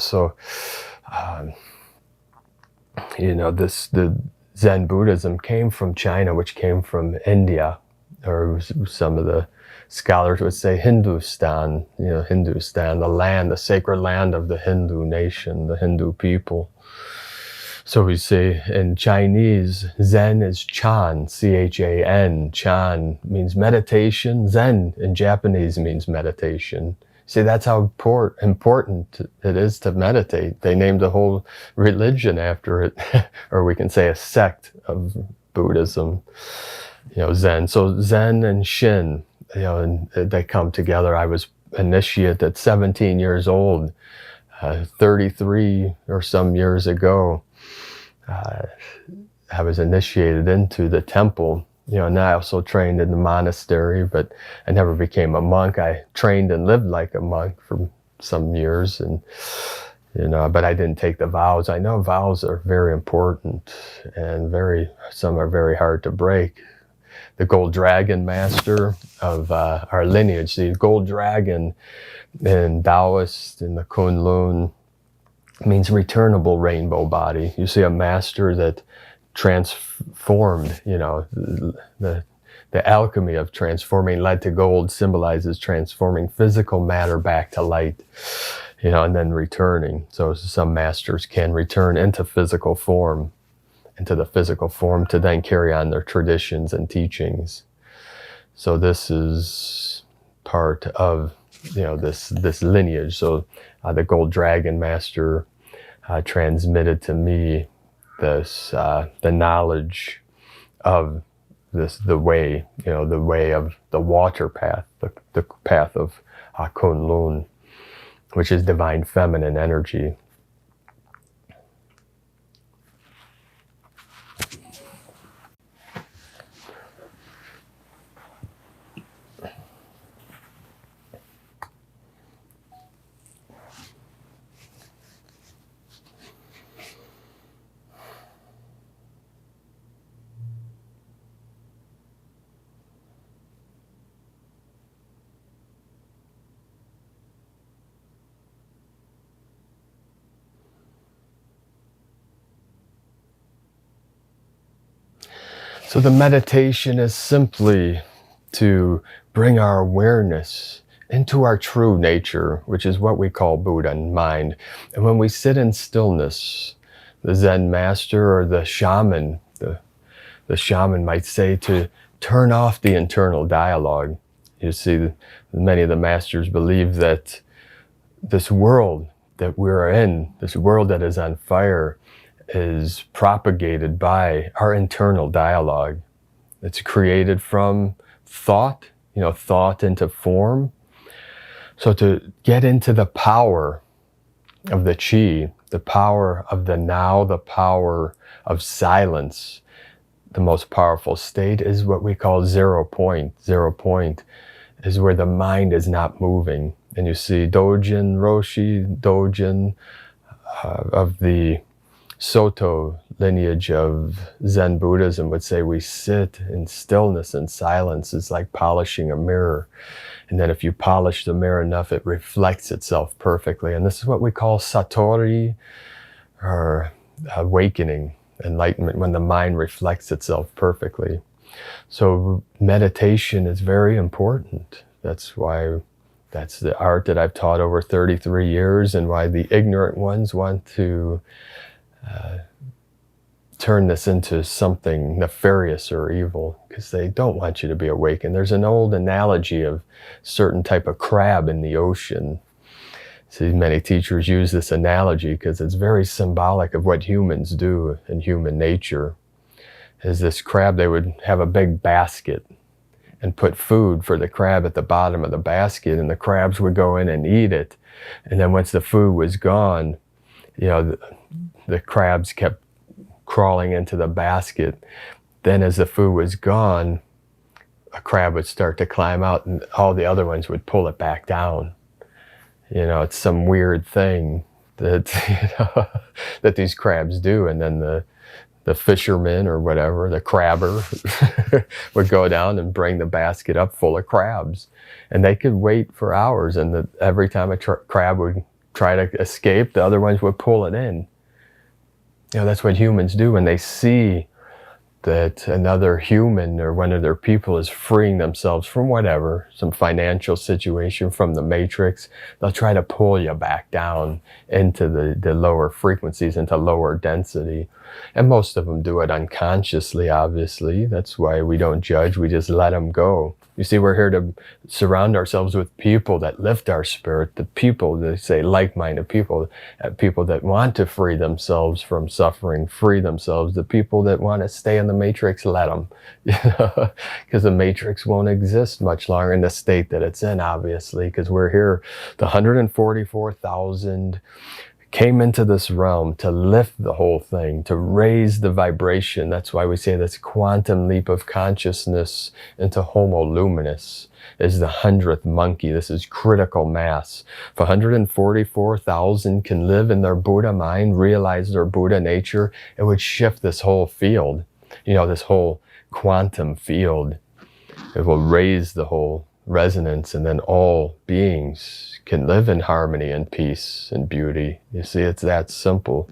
Zen Buddhism came from China, which came from India, or some of the scholars would say Hindustan, Hindustan, the land, the sacred land of the Hindu nation, the Hindu people. So we say in Chinese, Zen is Chan, C-H-A-N. Chan means meditation. Zen in Japanese means meditation. See, that's how important it is to meditate. They named a whole religion after it, or we can say a sect of Buddhism, Zen. So Zen and Shin, and they come together. I was initiate at 17 years old, 33 or some years ago. I was initiated into the temple. And I also trained in the monastery, but I never became a monk. I trained and lived like a monk for some years, and but I didn't take the vows. I know vows are very important, and some are very hard to break. The gold dragon master of our lineage, the gold dragon in Taoist, in the Kunlun, means returnable rainbow body. You see a master that transformed, the alchemy of transforming lead to gold symbolizes transforming physical matter back to light, and then returning. So some masters can return into the physical form to then carry on their traditions and teachings. So this is part of, this lineage. So the gold dragon master transmitted to me the knowledge of the way of the water path, the path of Kunlun, which is divine feminine energy. So the meditation is simply to bring our awareness into our true nature, which is what we call Buddha and mind. And when we sit in stillness, the Zen master or the shaman, the shaman might say to turn off the internal dialogue. You see, many of the masters believe that this world that we're in, this world that is on fire, is propagated by our internal dialogue. It's created from thought, thought into form. So to get into the power of the chi, the power of the now, the power of silence, the most powerful state is what we call 0 point. 0 point is where the mind is not moving. And you see Dojin, Roshi, Dojin of the Soto lineage of Zen Buddhism would say we sit in stillness and silence. It's like polishing a mirror. And then if you polish the mirror enough, it reflects itself perfectly. And this is what we call Satori, or awakening, enlightenment, when the mind reflects itself perfectly. So meditation is very important. That's the art that I've taught over 33 years, and why the ignorant ones want to turn this into something nefarious or evil, because they don't want you to be awakened. There's an old analogy of certain type of crab in the ocean. See, many teachers use this analogy because it's very symbolic of what humans do in human nature. Is this crab, they would have a big basket and put food for the crab at the bottom of the basket, and the crabs would go in and eat it. And then once the food was gone, the crabs kept crawling into the basket. Then as the food was gone, a crab would start to climb out, and all the other ones would pull it back down. It's some weird thing that that these crabs do. And then the fisherman or whatever, the crabber, would go down and bring the basket up full of crabs. And they could wait for hours, and every time a crab would try to escape, the other ones would pull it in. That's what humans do when they see that another human or one of their people is freeing themselves from whatever, some financial situation, from the matrix. They'll try to pull you back down into the lower frequencies, into lower density. And most of them do it unconsciously, obviously. That's why we don't judge, we just let them go. You see, we're here to surround ourselves with people that lift our spirit, the people, they say like-minded people, people that want to free themselves from suffering, free themselves, the people that want to stay in the matrix, let them. Because the matrix won't exist much longer in the state that it's in, obviously, because we're here, the 144,000 came into this realm to lift the whole thing, to raise the vibration. That's why we say this quantum leap of consciousness into Homo luminous is the 100th monkey. This is critical mass. If 144,000 can live in their Buddha mind, realize their Buddha nature, it would shift this whole field, this whole quantum field. It will raise the whole resonance, and then all beings can live in harmony and peace and beauty. You see, it's that simple.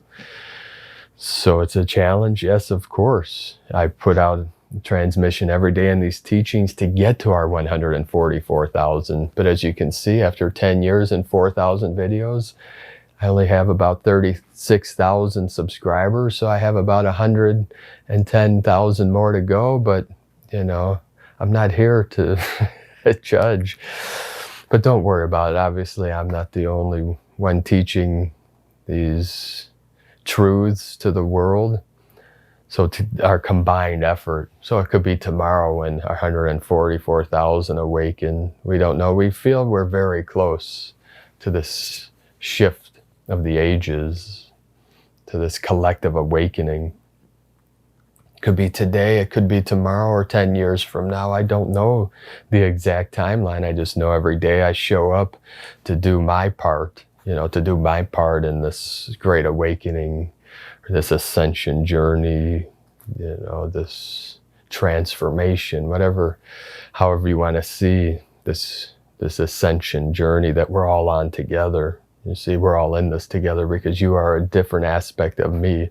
So it's a challenge, yes, of course. I put out a transmission every day in these teachings to get to our 144,000. But as you can see, after 10 years and 4,000 videos, I only have about 36,000 subscribers. So I have about 110,000 more to go. But, I'm not here to judge. But don't worry about it. Obviously, I'm not the only one teaching these truths to the world. So to our combined effort. So it could be tomorrow when 144,000 awaken. We don't know. We feel we're very close to this shift of the ages, to this collective awakening. Could be today, it could be tomorrow, or 10 years from now. I don't know the exact timeline. I just know every day I show up to do my part, to do my part in this great awakening, or this ascension journey, this transformation, however you want to see this ascension journey that we're all on together. You see, we're all in this together because you are a different aspect of me.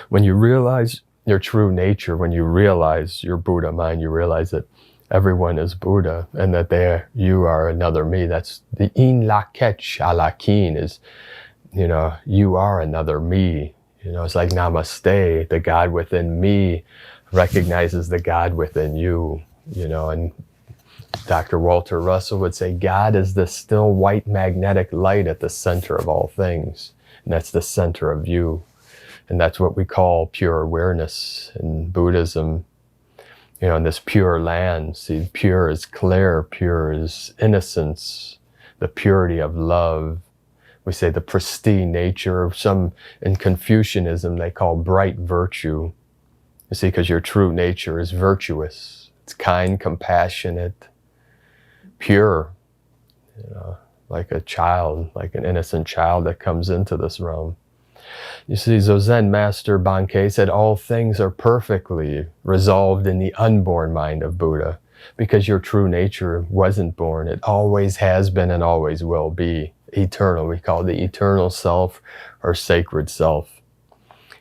When you realize your true nature, when you realize your Buddha mind, you realize that everyone is Buddha and that you are another me. That's the in la ketch alakin is, you are another me. It's like namaste, the God within me recognizes the God within you, and Dr. Walter Russell would say, God is the still white magnetic light at the center of all things. And that's the center of you. And that's what we call pure awareness in Buddhism. In this pure land, see, pure is clear, pure is innocence, the purity of love. We say the pristine nature of in Confucianism, they call bright virtue. You see, because your true nature is virtuous. It's kind, compassionate, pure, like a child, like an innocent child that comes into this realm. You see, Zozen Master Bankei said all things are perfectly resolved in the unborn mind of Buddha, because your true nature wasn't born. It always has been and always will be eternal. We call it the eternal self or sacred self.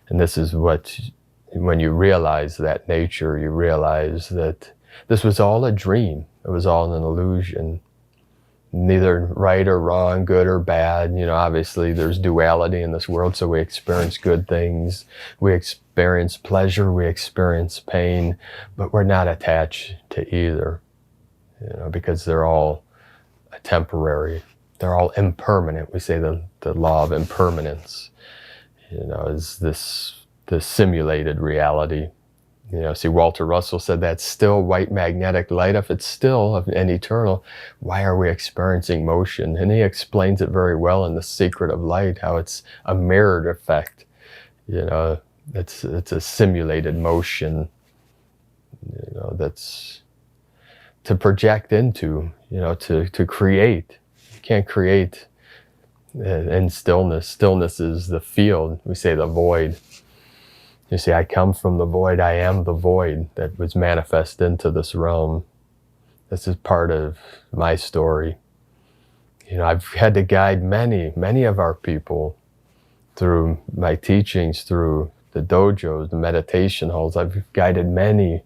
And this is when you realize that nature, you realize that this was all a dream. It was all an illusion. Neither right or wrong, good or bad. Obviously there's duality in this world, so we experience good things, we experience pleasure, we experience pain, but we're not attached to either, because they're all temporary. They're all impermanent. We say the law of impermanence, is this simulated reality. See, Walter Russell said that still white magnetic light, if it's still and eternal, why are we experiencing motion? And he explains it very well in The Secret of Light, how it's a mirrored effect. It's a simulated motion, that's to project into, to create. You can't create in stillness. Stillness is the field. We say the void. You see, I come from the void. I am the void that was manifest into this realm. This is part of my story. I've had to guide many of our people through my teachings, through the dojos, the meditation halls. I've guided many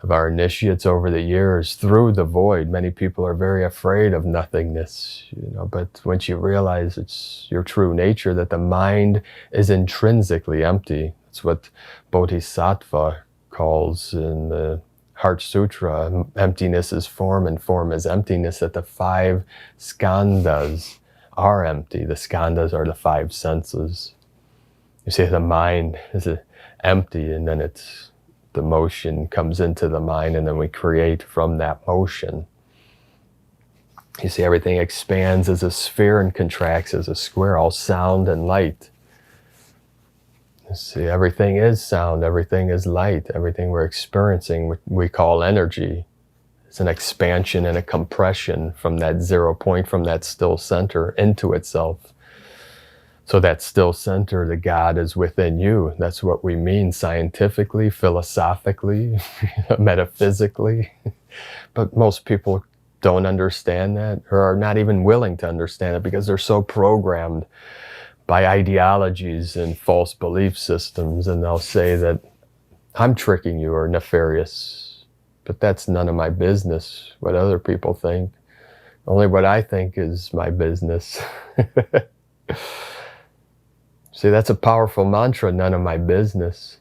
of our initiates over the years through the void. Many people are very afraid of nothingness, but once you realize it's your true nature, that the mind is intrinsically empty. It's what Bodhisattva calls in the Heart Sutra, emptiness is form and form is emptiness, that the 5 skandhas are empty. The skandhas are the 5 senses. You see, the mind is empty, and then the motion comes into the mind, and then we create from that motion. You see, everything expands as a sphere and contracts as a square, all sound and light. You see, everything is sound, everything is light, everything we're experiencing, we call energy. It's an expansion and a compression from that 0 point, from that still center into itself. So that still center, the God is within you. That's what we mean scientifically, philosophically, metaphysically. But most people don't understand that, or are not even willing to understand it, because they're so programmed by ideologies and false belief systems, and they'll say that I'm tricking you or nefarious. But that's none of my business what other people think. Only what I think is my business. See, that's a powerful mantra, none of my business.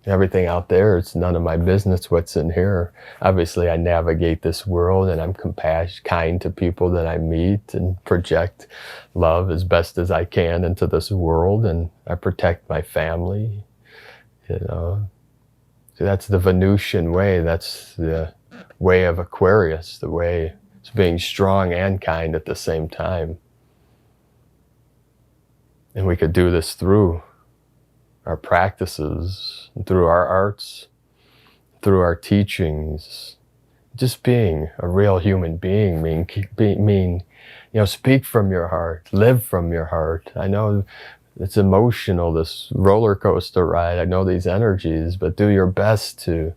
Everything out there, it's none of my business what's in here. Obviously, I navigate this world, and I'm kind to people that I meet, and project love as best as I can into this world, and I protect my family. You know, see, that's the Venusian way. That's the way of Aquarius, the way of being strong and kind at the same time. And we could do this through our practices, through our arts, through our teachings. Just being a real human being mean, speak from your heart, live from your heart. I know it's emotional, this roller coaster ride. I know these energies, but do your best to,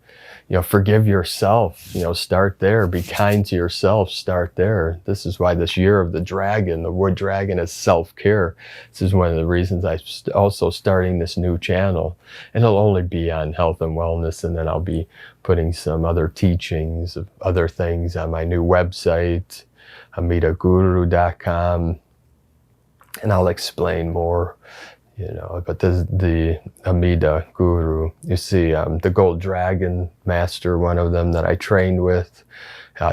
forgive yourself. Start there. Be kind to yourself. Start there. This is why this year of the dragon, the wood dragon, is self-care. This is one of the reasons I'm also starting this new channel. And it'll only be on health and wellness, and then I'll be putting some other teachings of other things on my new website, amidaguru.com, and I'll explain more. But the Amida Guru, you see, the Gold Dragon Master, one of them that I trained with,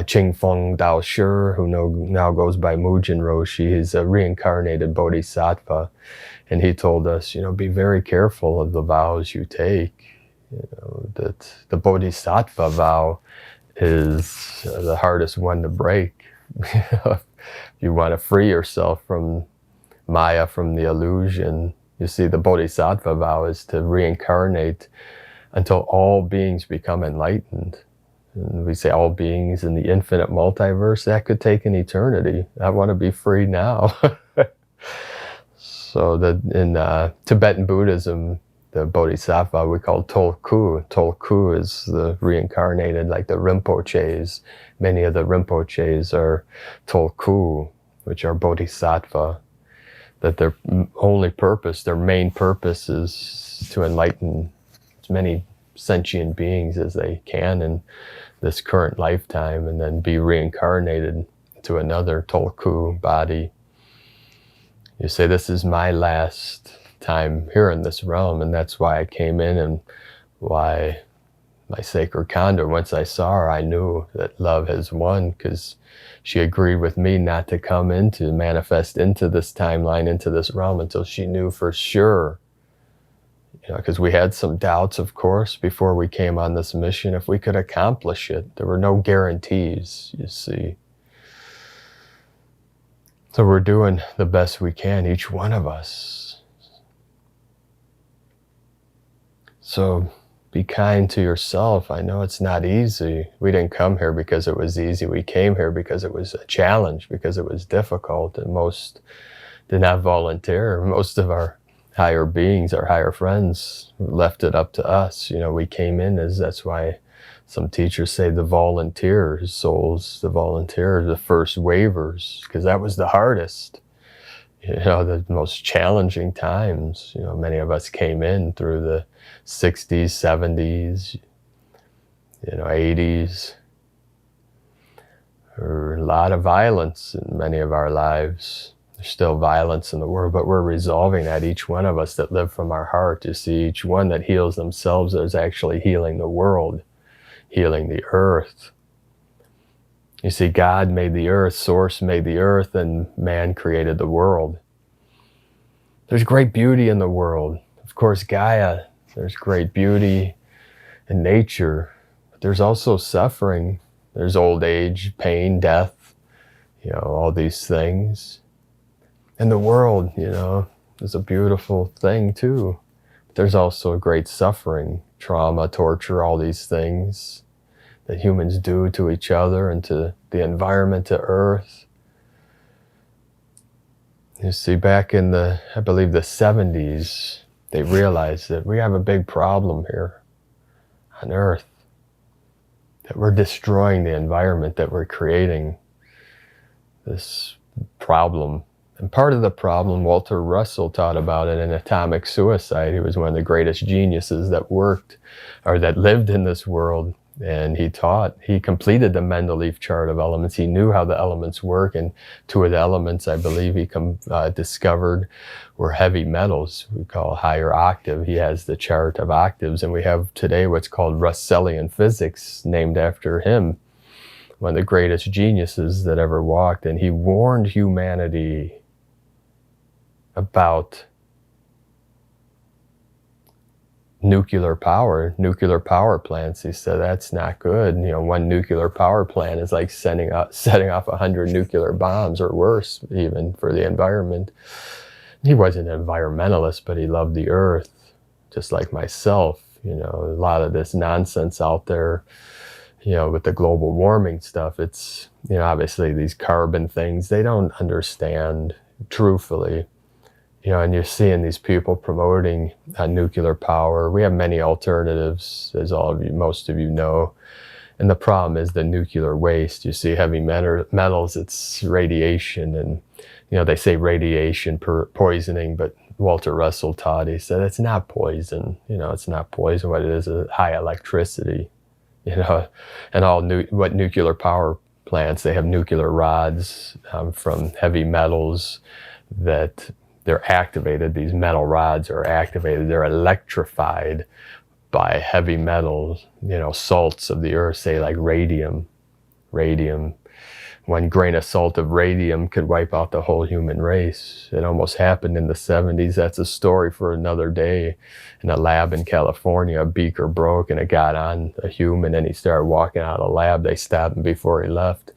Ching Feng Dao Shi, who now goes by Mujin Roshi. He's a reincarnated Bodhisattva, and he told us, be very careful of the vows you take. That the Bodhisattva vow is the hardest one to break. You want to free yourself from Maya, from the illusion. You see, the Bodhisattva vow is to reincarnate until all beings become enlightened. And we say all beings in the infinite multiverse. That could take an eternity. I want to be free now. So that in Tibetan Buddhism, the Bodhisattva we call Tolku. Tolku is the reincarnated, like the Rinpoches. Many of the Rinpoches are Tolku, which are Bodhisattva. That their only purpose, their main purpose, is to enlighten as many sentient beings as they can in this current lifetime, and then be reincarnated to another Tolku body. You say, this is my last time here in this realm, and that's why I came in, and why my sacred Condor, once I saw her, I knew that love has won, because she agreed with me not to come into, manifest into this timeline, into this realm, until she knew for sure. Because we had some doubts, of course, before we came on this mission, if we could accomplish it. There were no guarantees, you see. So we're doing the best we can, each one of us. So be kind to yourself. I know it's not easy. We didn't come here because it was easy. We came here because it was a challenge, because it was difficult, and most did not volunteer. Most of our higher beings, our higher friends, left it up to us. We came in that's why some teachers say the volunteers, souls, the volunteers, the first waivers, because that was the hardest. The most challenging times. Many of us came in through the 60s, 70s, 80s. There were a lot of violence in many of our lives. There's still violence in the world, but we're resolving that. Each one of us that live from our heart, you see, each one that heals themselves is actually healing the world, healing the earth. You see, God made the earth, Source made the earth, and man created the world. There's great beauty in the world. Of course, Gaia, there's great beauty in nature. But there's also suffering. There's old age, pain, death, all these things. And the world, is a beautiful thing too. But there's also great suffering, trauma, torture, all these things that humans do to each other and to the environment, to Earth. You see, back in I believe the 70s, they realized that we have a big problem here on Earth, that we're destroying the environment, that we're creating this problem. And part of the problem, Walter Russell taught about it in Atomic Suicide. He was one of the greatest geniuses that worked, or that lived in this world. And he completed the Mendeleev chart of elements. He knew how the elements work, and two of the elements I believe he discovered were heavy metals, we call higher octave. He has the chart of octaves, and we have today what's called Russellian physics, named after him, one of the greatest geniuses that ever walked. And he warned humanity about nuclear power plants. He said that's not good. One nuclear power plant is like setting off 100 nuclear bombs, or worse even, for the environment. He wasn't an environmentalist, but he loved the earth, just like myself. A lot of this nonsense out there, with the global warming stuff, it's, obviously these carbon things, they don't understand truthfully. And you're seeing these people promoting nuclear power. We have many alternatives, as most of you know. And the problem is the nuclear waste. You see heavy metals, it's radiation. And, they say radiation poisoning, but Walter Russell taught, he said, it's not poison. It's not poison. What it is high electricity. And what nuclear power plants, they have nuclear rods from heavy metals that they're activated. These metal rods are activated. They're electrified by heavy metals, salts of the earth, say like radium. 1 grain of salt of radium could wipe out the whole human race. It almost happened in the 70s. That's a story for another day. In a lab in California, a beaker broke and it got on a human, and he started walking out of the lab. They stopped him before he left.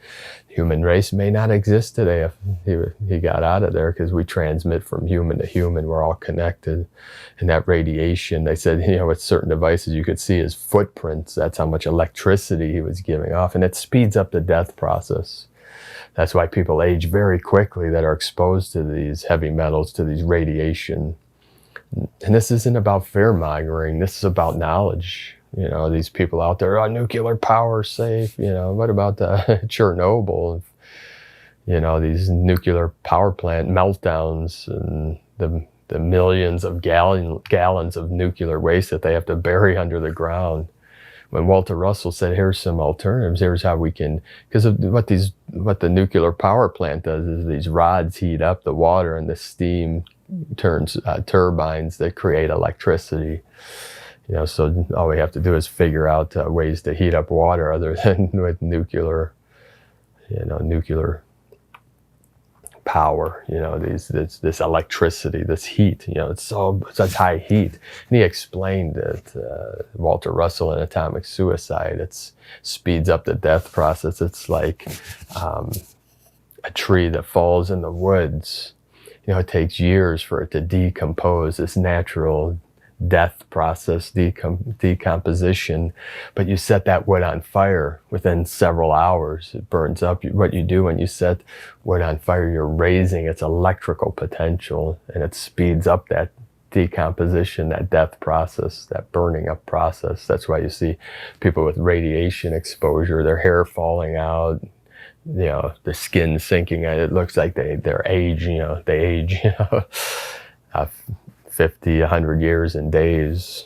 Human race may not exist today if he got out of there, because we transmit from human to human. We're all connected. And that radiation, they said, with certain devices, you could see his footprints. That's how much electricity he was giving off. And it speeds up the death process. That's why people age very quickly that are exposed to these heavy metals, to these radiation. And this isn't about fear-mongering. This is about knowledge. These people out there, nuclear power safe. What about the Chernobyl? These nuclear power plant meltdowns and the millions of gallons of nuclear waste that they have to bury under the ground. When Walter Russell said, here's some alternatives, here's how we can, because of what the nuclear power plant does is these rods heat up the water, and the steam turns turbines that create electricity. So all we have to do is figure out ways to heat up water other than with nuclear power. This electricity, this heat. It's such high heat. And he explained that Walter Russell in Atomic Suicide. It speeds up the death process. It's like a tree that falls in the woods. It takes years for it to decompose. This natural death process, decomposition, but you set that wood on fire within several hours, it burns up. What you do when you set wood on fire, you're raising its electrical potential, and it speeds up that decomposition, that death process, that burning up process. That's why you see people with radiation exposure, their hair falling out, the skin sinking, and it looks like they age 50, 100 years in days.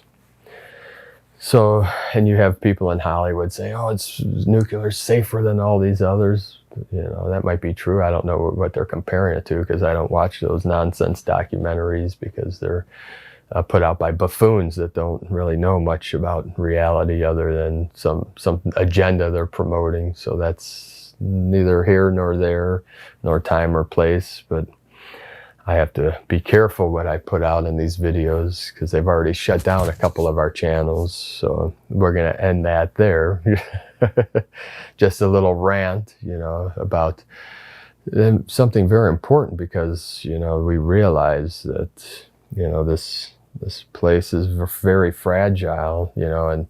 So, and you have people in Hollywood say, it's nuclear safer than all these others. That might be true. I don't know what they're comparing it to, because I don't watch those nonsense documentaries, because they're put out by buffoons that don't really know much about reality other than some agenda they're promoting. So that's neither here nor there, nor time or place. But I have to be careful what I put out in these videos because they've already shut down a couple of our channels. So we're going to end that there. Just a little rant, about something very important, because, we realize that, this place is very fragile, and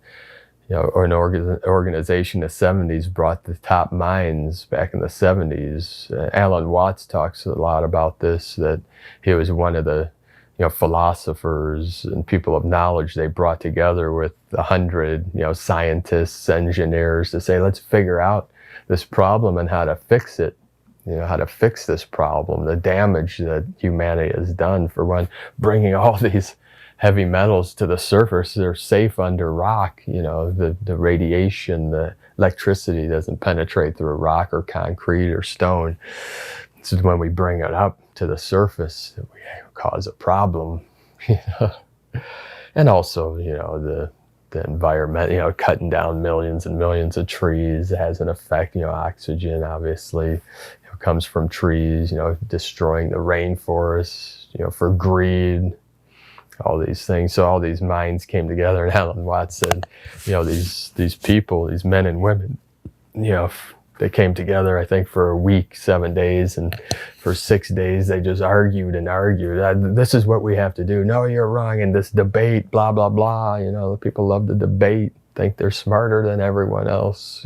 an organization in the 70s brought the top minds back in the 70s. Alan Watts talks a lot about this, that he was one of the philosophers and people of knowledge they brought together with 100 scientists, engineers, to say, let's figure out this problem and how to fix it. How to fix this problem, the damage that humanity has done. For one, bringing all these heavy metals to the surface, they're safe under rock. The radiation, the electricity doesn't penetrate through rock or concrete or stone. This is when we bring it up to the surface that we cause a problem. And also, the environment, cutting down millions and millions of trees has an effect. Oxygen obviously comes from trees, destroying the rainforest, for greed, all these things. So all these minds came together, and Alan Watts said, these people, these men and women, they came together, I think, for a week, 7 days, and for 6 days they just argued and argued. This is what we have to do. No, you're wrong. And this debate, blah, blah, blah. The people love to debate, think they're smarter than everyone else.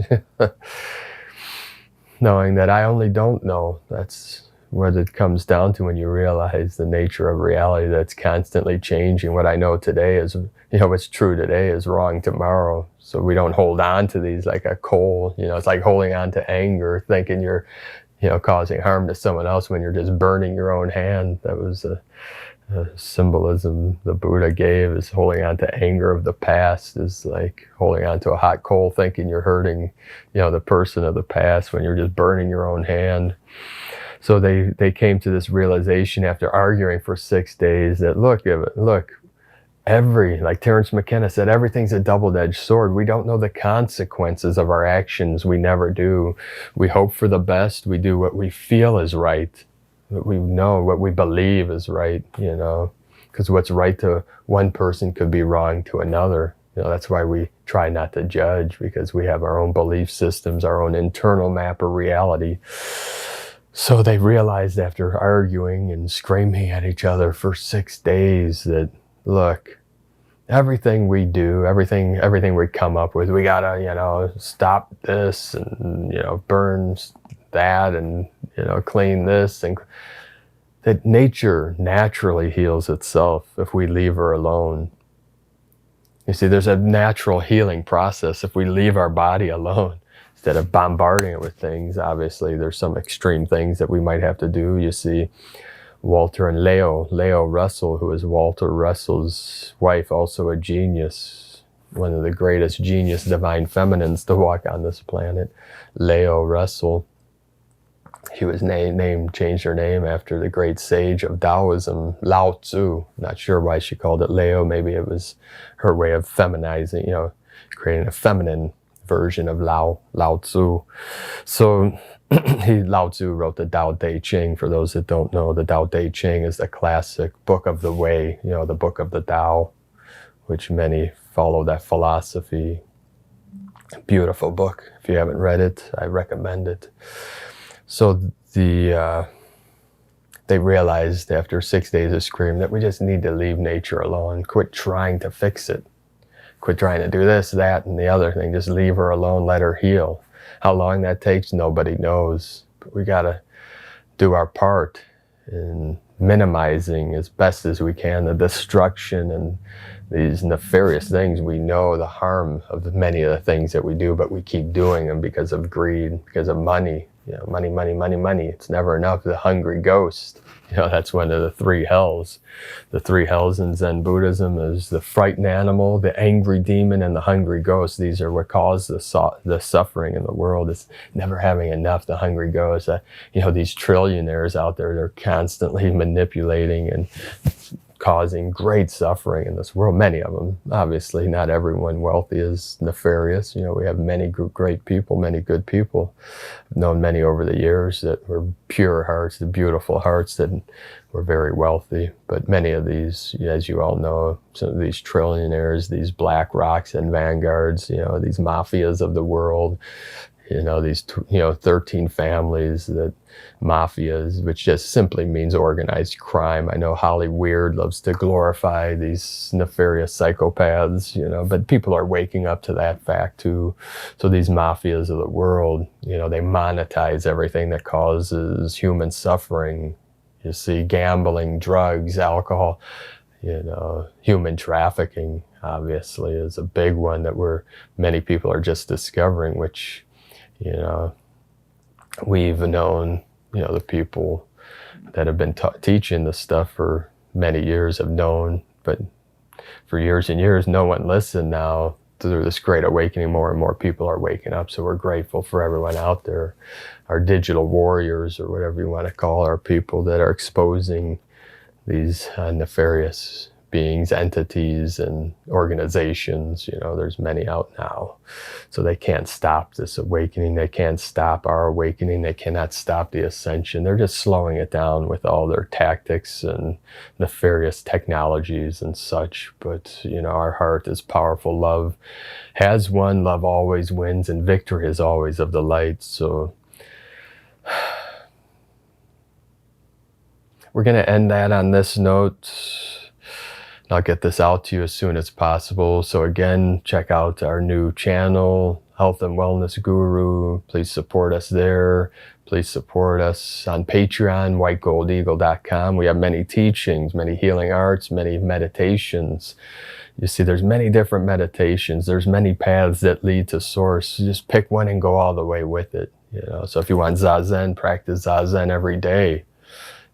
Knowing that I only don't know. That's what it comes down to when you realize the nature of reality that's constantly changing. What I know today is, what's true today is wrong tomorrow. So we don't hold on to these like a coal. It's like holding on to anger, thinking you're, causing harm to someone else when you're just burning your own hand. That was a symbolism the Buddha gave, is holding on to anger of the past is like holding on to a hot coal, thinking you're hurting, the person of the past when you're just burning your own hand. So they came to this realization after arguing for 6 days that look, like Terence McKenna said, everything's a double-edged sword. We don't know the consequences of our actions. We never do. We hope for the best. We do what we feel is right. What we know, what we believe is right, because what's right to one person could be wrong to another. That's why we try not to judge, because we have our own belief systems, our own internal map of reality. So they realized after arguing and screaming at each other for 6 days that, look, everything we do, everything we come up with, we gotta, stop this and, burn that and, clean this. And that nature naturally heals itself if we leave her alone. You see, there's a natural healing process if we leave our body alone. Instead of bombarding it with things, obviously there's some extreme things that we might have to do. You see, Walter and Leo Russell, who is Walter Russell's wife, also a genius, one of the greatest genius divine feminines to walk on this planet. Leo Russell, he was changed her name after the great sage of Taoism, Lao Tzu. Not sure why she called it Leo. Maybe it was her way of feminizing, creating a feminine version of Lao Tzu. So Lao Tzu wrote the Tao Te Ching. For those that don't know, the Tao Te Ching is the classic book of the way, the book of the Tao, which many follow that philosophy. Beautiful book. If you haven't read it, I recommend it. So they realized after 6 days of screaming that we just need to leave nature alone, quit trying to fix it. Quit trying to do this, that, and the other thing. Just leave her alone, let her heal. How long that takes, nobody knows. But we gotta do our part in minimizing as best as we can the destruction and these nefarious things. We know the harm of many of the things that we do, but we keep doing them because of greed, because of money. Money, money, money, money. It's never enough. The hungry ghost. That's one of the three hells. The three hells in Zen Buddhism is the frightened animal, the angry demon, and the hungry ghost. These are what cause the suffering in the world. It's never having enough, the hungry ghost. These trillionaires out there, they're constantly manipulating and causing great suffering in this world. Many of them, obviously, not everyone wealthy is nefarious. You know, we have many great people, many good people. I've known many over the years that were pure hearts, the beautiful hearts that were very wealthy. But many of these, as you all know, some of these trillionaires, these black rocks and vanguards, you know, these mafias of the world, you know, these, 13 families, that mafias, which just simply means organized crime. I know Holly Weird loves to glorify these nefarious psychopaths, you know, but people are waking up to that fact too. So these mafias of the world, you know, they monetize everything that causes human suffering. You see, gambling, drugs, alcohol, you know, human trafficking, obviously, is a big one that many people are just discovering, which, you know, we've known, you know, the people that have been teaching this stuff for many years have known, but for years and years, no one listened. Now, through this great awakening, more and more people are waking up. So we're grateful for everyone out there, our digital warriors, or whatever you want to call our people that are exposing these nefarious beings, entities, and organizations. You know, there's many out now. So they can't stop this awakening. They can't stop our awakening. They cannot stop the ascension. They're just slowing it down with all their tactics and nefarious technologies and such. But, you know, our heart is powerful. Love has won. Love always wins. And victory is always of the light. So we're going to end that on this note. I'll get this out to you as soon as possible. So again, check out our new channel, Health and Wellness Guru. Please support us there. Please support us on Patreon, whitegoldeagle.com. We have many teachings, many healing arts, many meditations. You see, there's many different meditations. There's many paths that lead to source. You just pick one and go all the way with it. You know, so if you want Zazen, practice Zazen every day.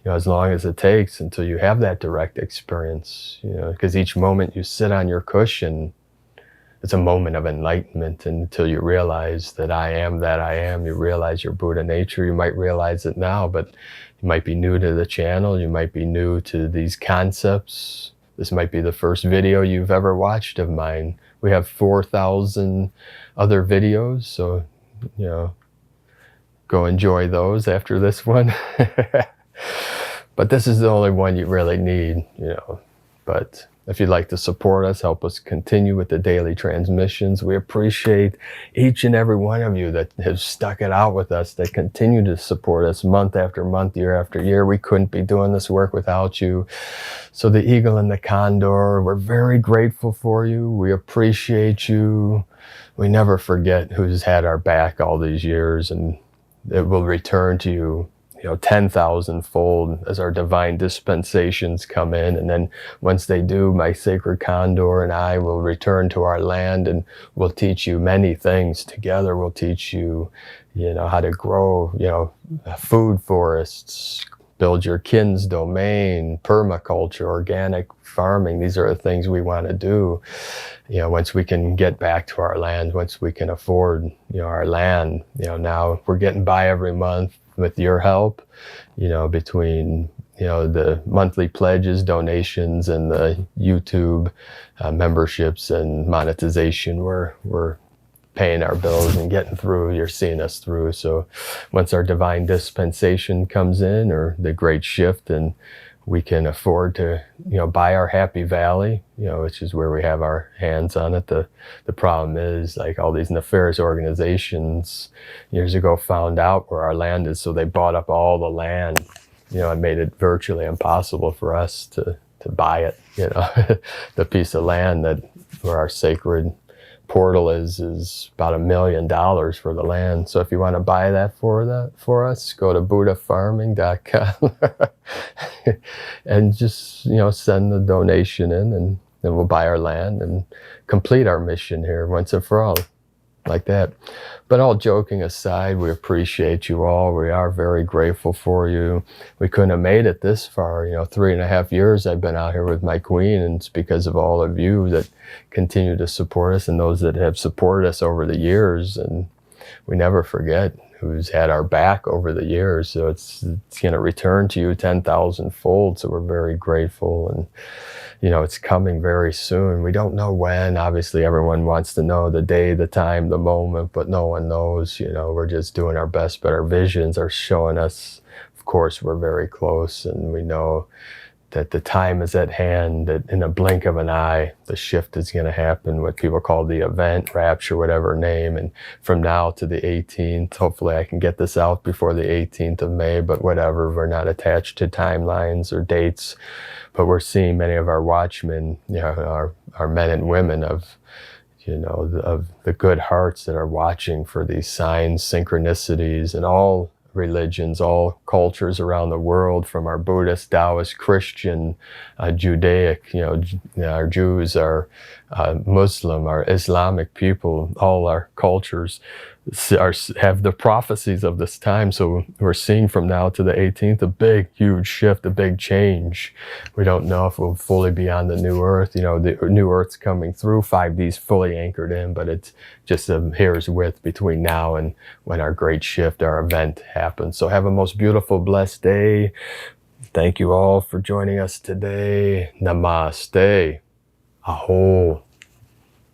You know, as long as it takes until you have that direct experience, you know, because each moment you sit on your cushion, it's a moment of enlightenment. And until you realize that I am, you realize your Buddha nature. You might realize it now, but you might be new to the channel. You might be new to these concepts. This might be the first video you've ever watched of mine. We have 4,000 other videos. So, you know, go enjoy those after this one. But this is the only one you really need, you know. But if you'd like to support us, help us continue with the daily transmissions. We appreciate each and every one of you that have stuck it out with us, that continue to support us month after month, year after year. We couldn't be doing this work without you. So the eagle and the condor, we're very grateful for you. We appreciate you. We never forget who's had our back all these years, and it will return to you, you know, 10,000-fold as our divine dispensations come in. And then once they do, my sacred condor and I will return to our land, and we'll teach you many things together. We'll teach you, you know, how to grow, you know, food forests, build your kin's domain, permaculture, organic farming. These are the things we want to do. You know, once we can get back to our land, once we can afford, you know, our land, you know, now we're getting by every month with your help, you know, between, you know, the monthly pledges, donations, and the YouTube memberships and monetization. We're paying our bills and getting through. You're seeing us through. So once our divine dispensation comes in, or the great shift, and we can afford to, you know, buy our happy valley, you know, which is where we have our hands on it. The problem is, like, all these nefarious organizations years ago found out where our land is, so they bought up all the land, you know, and made it virtually impossible for us to buy it, you know. The piece of land that where our sacred portal is about $1 million for the land. So if you want to buy that for us, go to buddhafarming.com and just, you know, send the donation in, and then we'll buy our land and complete our mission here once and for all, like that. But all joking aside, we appreciate you all. We are very grateful for you. We couldn't have made it this far. You know, 3.5 years I've been out here with my queen, and it's because of all of you that continue to support us, and those that have supported us over the years. And we never forget who's had our back over the years. So it's going to return to you 10,000 fold. So we're very grateful, and it's coming very soon. We don't know when. Obviously, everyone wants to know the day, the time, the moment, but no one knows. We're just doing our best, but our visions are showing us, of course, we're very close, and we know that the time is at hand, that in a blink of an eye, the shift is going to happen, what people call the event, rapture, whatever name. And from now to the 18th, hopefully I can get this out before the 18th of May, but whatever, we're not attached to timelines or dates. But we're seeing many of our watchmen, our men and women of the good hearts that are watching for these signs, synchronicities, and all religions, all cultures around the world, from our Buddhist, Taoist, Christian, Judaic, our Jews, our Muslim, our Islamic people, all our cultures have the prophecies of this time. So we're seeing from now to the 18th a big, huge shift, a big change. We don't know if we'll fully be on the new earth. The new earth's coming through, 5D's fully anchored in, but it's just a hair's width between now and when our great shift, our event happens. So have a most beautiful, blessed day. Thank you all for joining us today. Namaste. Aho.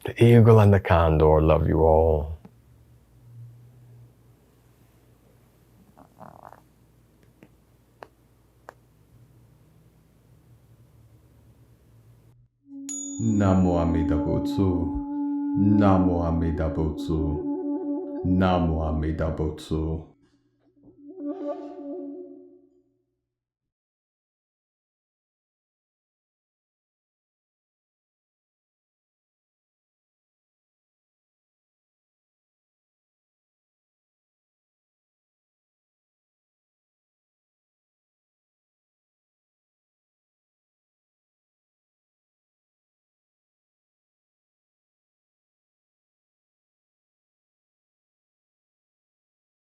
The eagle and the condor love you all. Namo Amida Butsu. Namo Amida Butsu. Namo Amida Butsu.